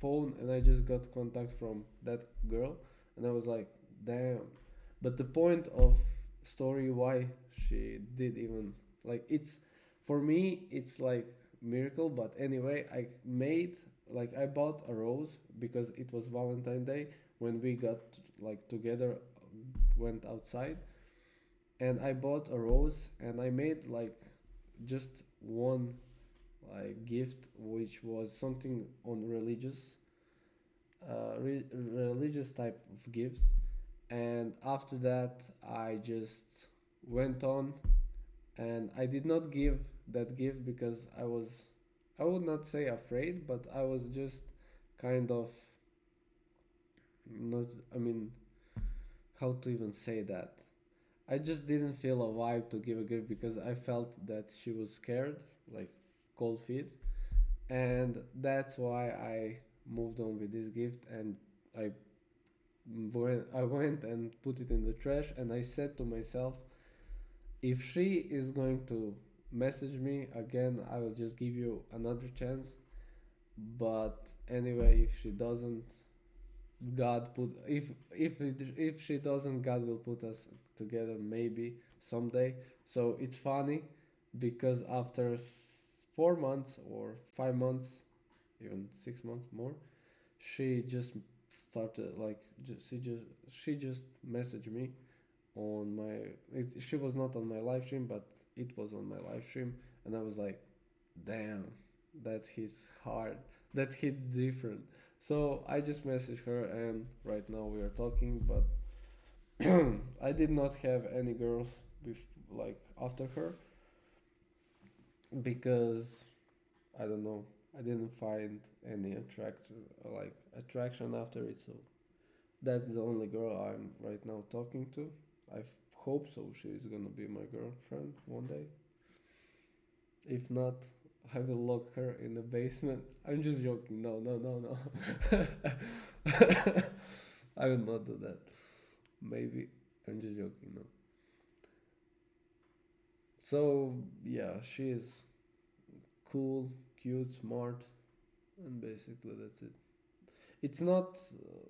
phone and I just got contact from that girl, and I was like, damn. But the point of story why she did even like, it's for me it's like miracle. But anyway, I bought a rose because it was Valentine Day when we got like together, went outside, and I bought a rose, and I made like just one like gift, which was something on religious type of gift. And after that, I just went on, and I did not give that gift because I would not say afraid, but I was just kind of not, I mean, how to even say that. I just didn't feel a vibe to give a gift because I felt that she was scared, like cold feet, and that's why I moved on with this gift. And I I went and put it in the trash, and I said to myself, if she is going to message me again, I will just give you another chance. But anyway, if she doesn't, God put if she doesn't, God will put us together maybe someday. So it's funny because after 4 months or 5 months, even 6 months more, she just started like she just messaged me on my. She was not on my live stream, but it was on my live stream, and I was like, damn, that hits hard. That hits different. So I just messaged her, and right now we are talking. But I did not have any girls like after her because I don't know. I didn't find any attraction after it. So that's the only girl I'm right now talking to. I hope so. She's gonna be my girlfriend one day. If not, I will lock her in the basement. I'm just joking. No, no, no, no. I will not do that. Maybe. I'm just joking. No. So, yeah, she is cool, cute, smart, and basically that's it. It's not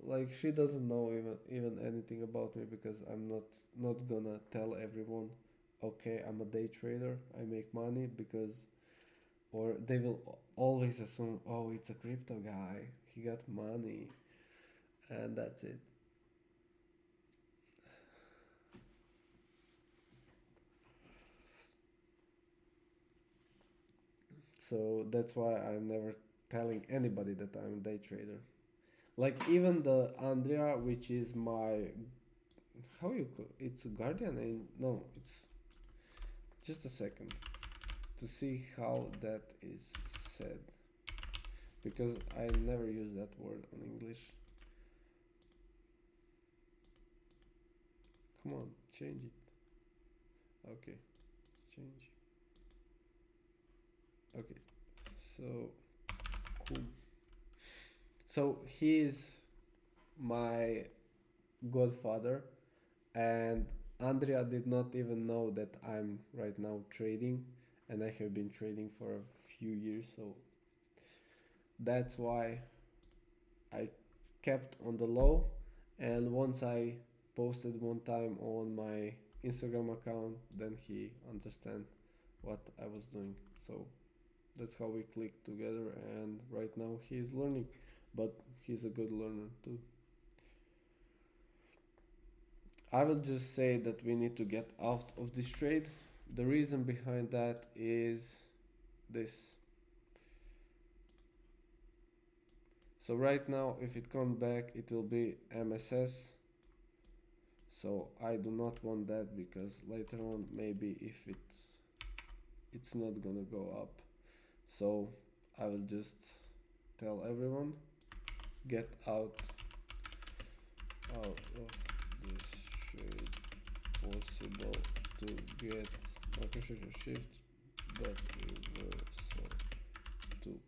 like she doesn't know even anything about me because I'm not gonna tell everyone, okay, I'm a day trader, I make money, because or they will always assume, oh, it's a crypto guy, he got money, and that's it. So that's why I'm never telling anybody that I'm a day trader. Like even the Andrea, which is my, it's a guardian and no, it's just a second to see how that is said, because I never use that word on English. Come on, change it. Okay, change. Okay, so cool. So he is my godfather, and Andrea did not even know that I'm right now trading, and I have been trading for a few years, so that's why I kept on the low. And once I posted one time on my Instagram account, then he understand what I was doing. So that's how we clicked together, and right now he is learning, but he's a good learner too. I will just say that we need to get out of this trade. The reason behind that is this. So right now, if it comes back, it will be MSS. So I do not want that, because later on, maybe if it's not gonna go up. So I will just tell everyone, get out of this trade, possible to get market shift, but reversal to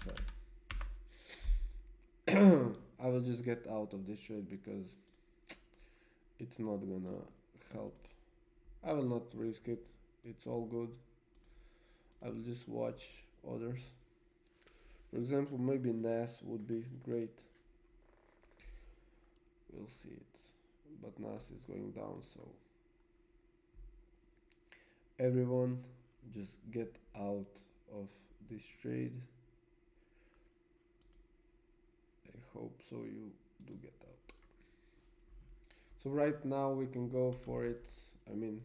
sell. I will just get out of this trade because it's not gonna help. I will not risk it. It's all good. I will just watch others. For example, maybe NAS would be great. We'll see it. But NAS is going down, so everyone just get out of this trade. I hope so you do get out. So right now we can go for it. I mean,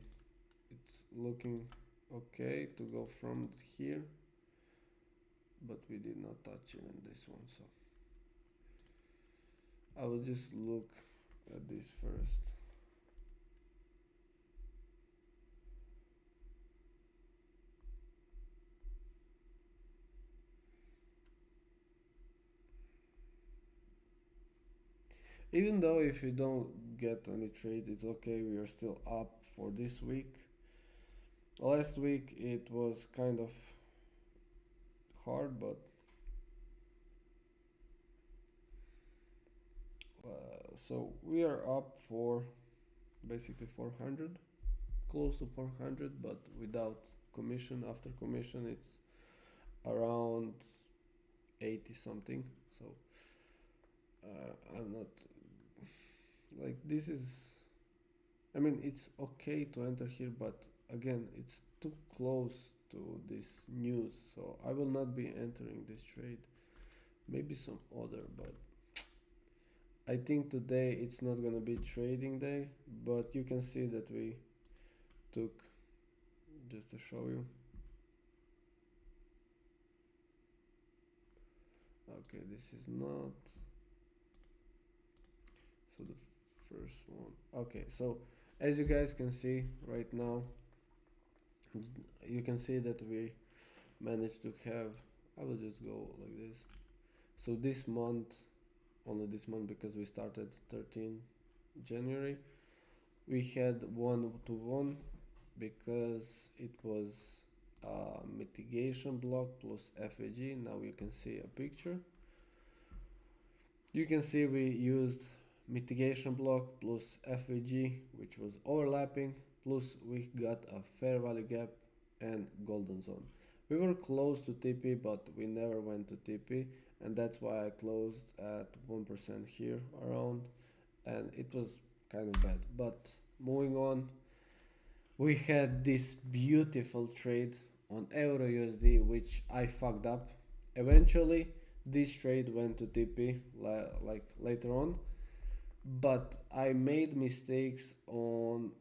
it's looking okay to go from here, but we did not touch it in this one, so I will just look at this first. Even though if you don't get any trade, it's okay, we are still up for this week. Last week it was kind of hard, but so we are up for basically 400, close to 400, but without commission. After commission it's around 80 something, so I'm not like, this is, I mean, it's okay to enter here, but again, it's too close to this news, so I will not be entering this trade. Maybe some other, but I think today it's not gonna be trading day. But you can see that we took, just to show you. Okay, this is not, so the first one. Okay, so as you guys can see right now, you can see that we managed to have, I will just go like this. So this month, only this month, because we started 13 January, we had 1-to-1 because it was mitigation block plus FAG. Now you can see a picture. You can see we used mitigation block plus FAG, which was overlapping, plus we got a fair value gap and golden zone. We were close to TP, but we never went to TP, and that's why I closed at 1% here around, and it was kind of bad. But moving on, we had this beautiful trade on Euro USD, which I fucked up. Eventually this trade went to TP like later on, but I made mistakes on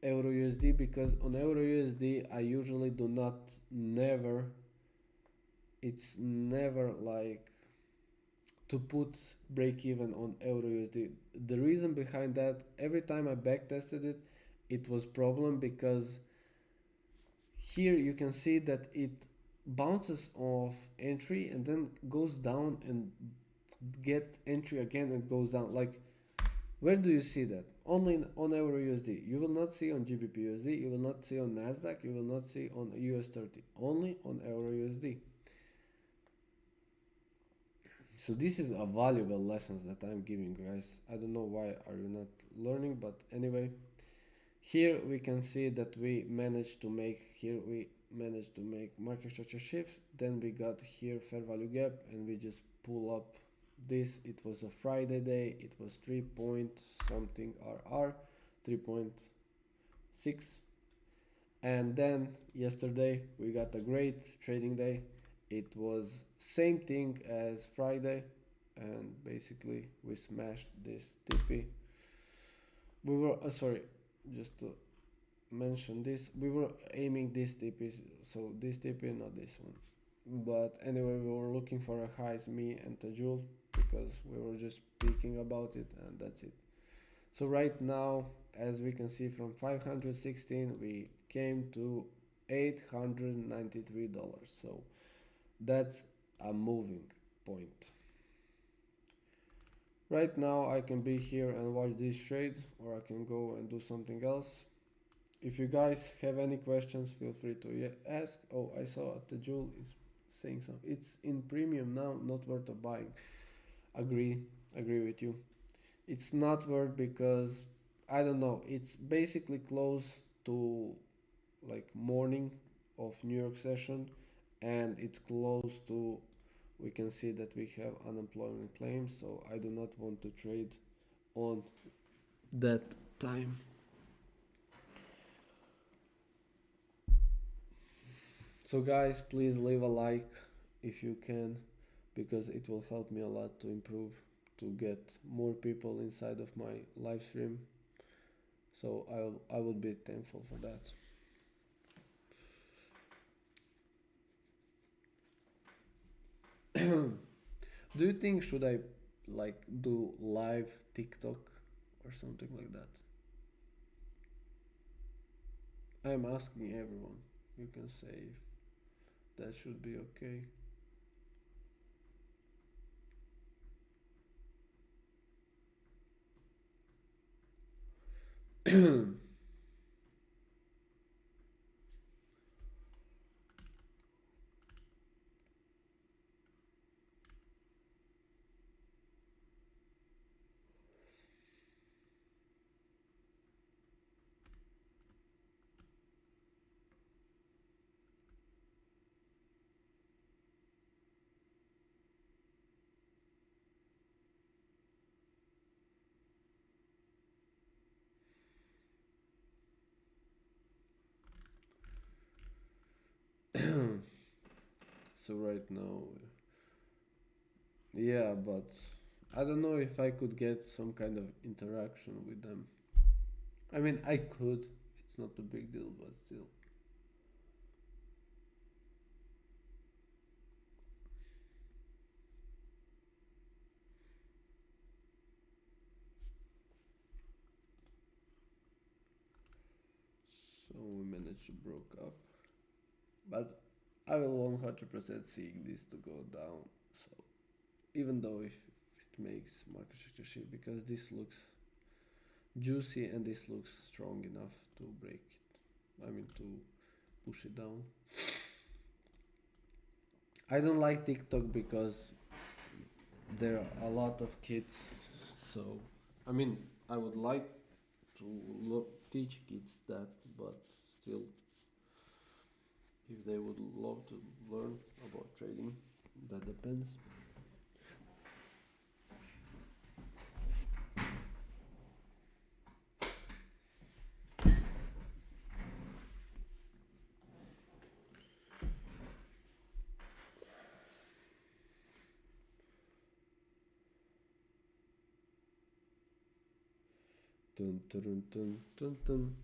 Euro USD, because on Euro USD I usually do not, never, it's never like to put break even on Euro USD. The reason behind that, every time I back tested it, it was problem, because here you can see that it bounces off entry and then goes down and get entry again and goes down. Like Where do you see that? Only on Euro USD. You will not see on GBP USD. You will not see on Nasdaq. You will not see on US 30. Only on Euro USD. So this is a valuable lessons that I'm giving you guys. I don't know why are you not learning, but anyway, here we can see that we managed to make market structure shift. Then we got here fair value gap, and we just pull up this. It was a Friday day. It was 3 point something RR, 3.6, and then yesterday we got a great trading day. It was same thing as Friday, and basically we smashed this TP. We were sorry, just to mention this, we were aiming this TP, so this TP, not this one. But anyway, we were looking for a highs, me and Tajul, because we were just speaking about it, and that's it. So right now, as we can see, from 516 we came to $893. So that's a moving point. Right now I can be here and watch this trade, or I can go and do something else. If you guys have any questions, feel free to ask. Oh, I saw the Jewel is saying something. It's in premium now, not worth of buying. Agree with you. It's not worth because I don't know. It's basically close to like morning of New York session, and it's close to, we can see that we have unemployment claims, so I do not want to trade on that time. So guys, please leave a like if you can, because it will help me a lot to improve, to get more people inside of my live stream. So I will be thankful for that. Do you think should I like do live TikTok or something like that? I'm asking everyone. You can say if that should be okay. So right now, yeah, but I don't know if I could get some kind of interaction with them. I mean, I could. It's not a big deal, but still. So we managed to broke up, but I will 100% seeing this to go down. So even though if it makes market structure shift, because this looks juicy and this looks strong enough to break it. I mean to push it down. I don't like TikTok because there are a lot of kids. So I mean I would like to teach kids that, but still, if they would love to learn about trading, that depends. Dun, dun, dun, dun, dun.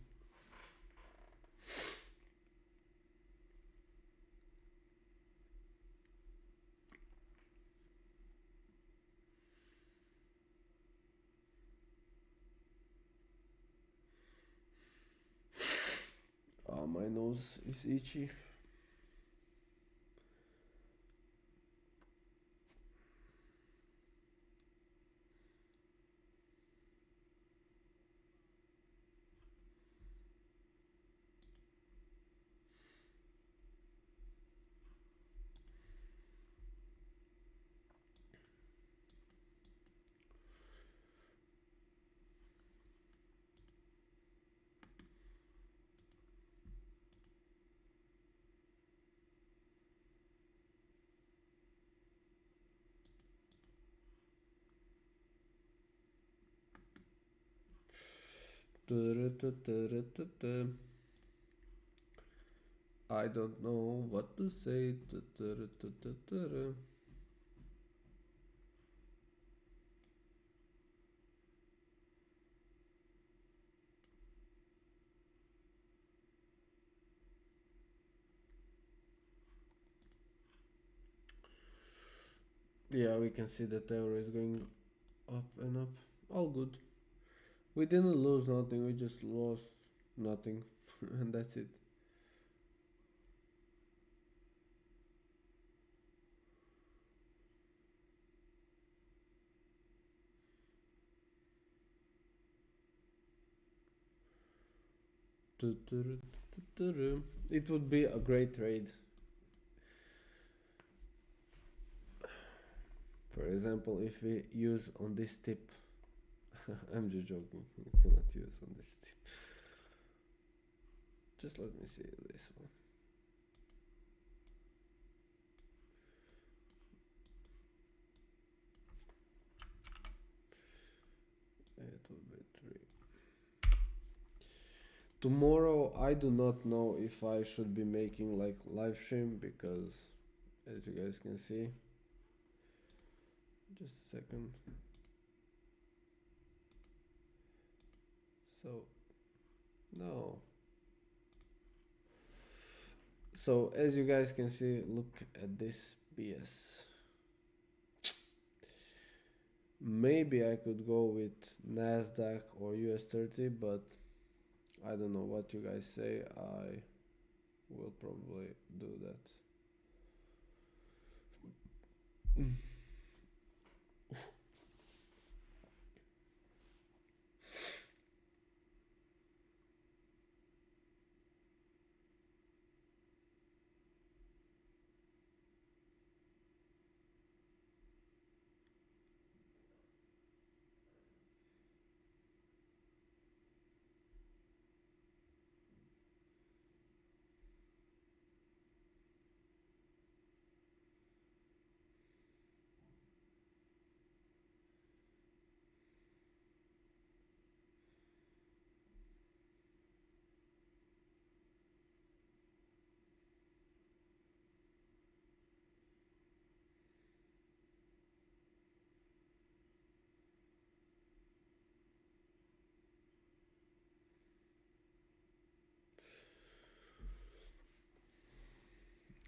My nose is itchy. I don't know what to say. Yeah, we can see that the euro is going up and up. All good. We didn't lose nothing, we just lost nothing. And that's it. It would be a great trade. For example, if we use on this tip, I'm just joking, we cannot use on this tip. Just let me see this one. It will be 3. Tomorrow I do not know if I should be making like live stream, because as you guys can see, just a second. So no. So as you guys can see, look at this BS. Maybe I could go with Nasdaq or US 30, but I don't know what you guys say. I will probably do that.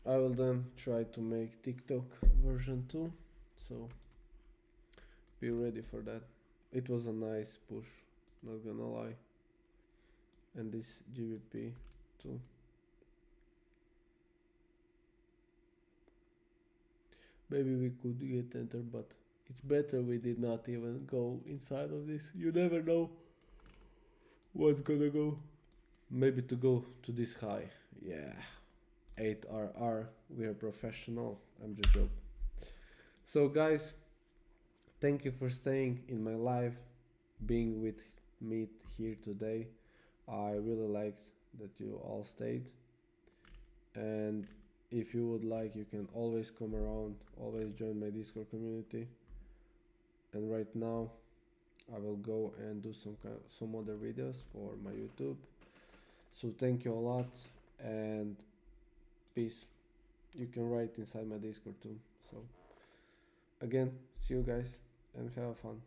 I will then try to make TikTok version 2, so be ready for that. It was a nice push, not gonna lie. And this GBP too. Maybe we could get enter, but it's better we did not even go inside of this. You never know what's gonna go. Maybe to go to this high. Yeah. 8RR. We are professional. I'm just joking. So guys, thank you for staying in my live, being with me here today. I really liked that you all stayed. And if you would like, you can always come around, always join my Discord community. And right now I will go and do some other videos for my YouTube. So thank you a lot and peace. You can write inside my Discord too. So again, see you guys and have fun.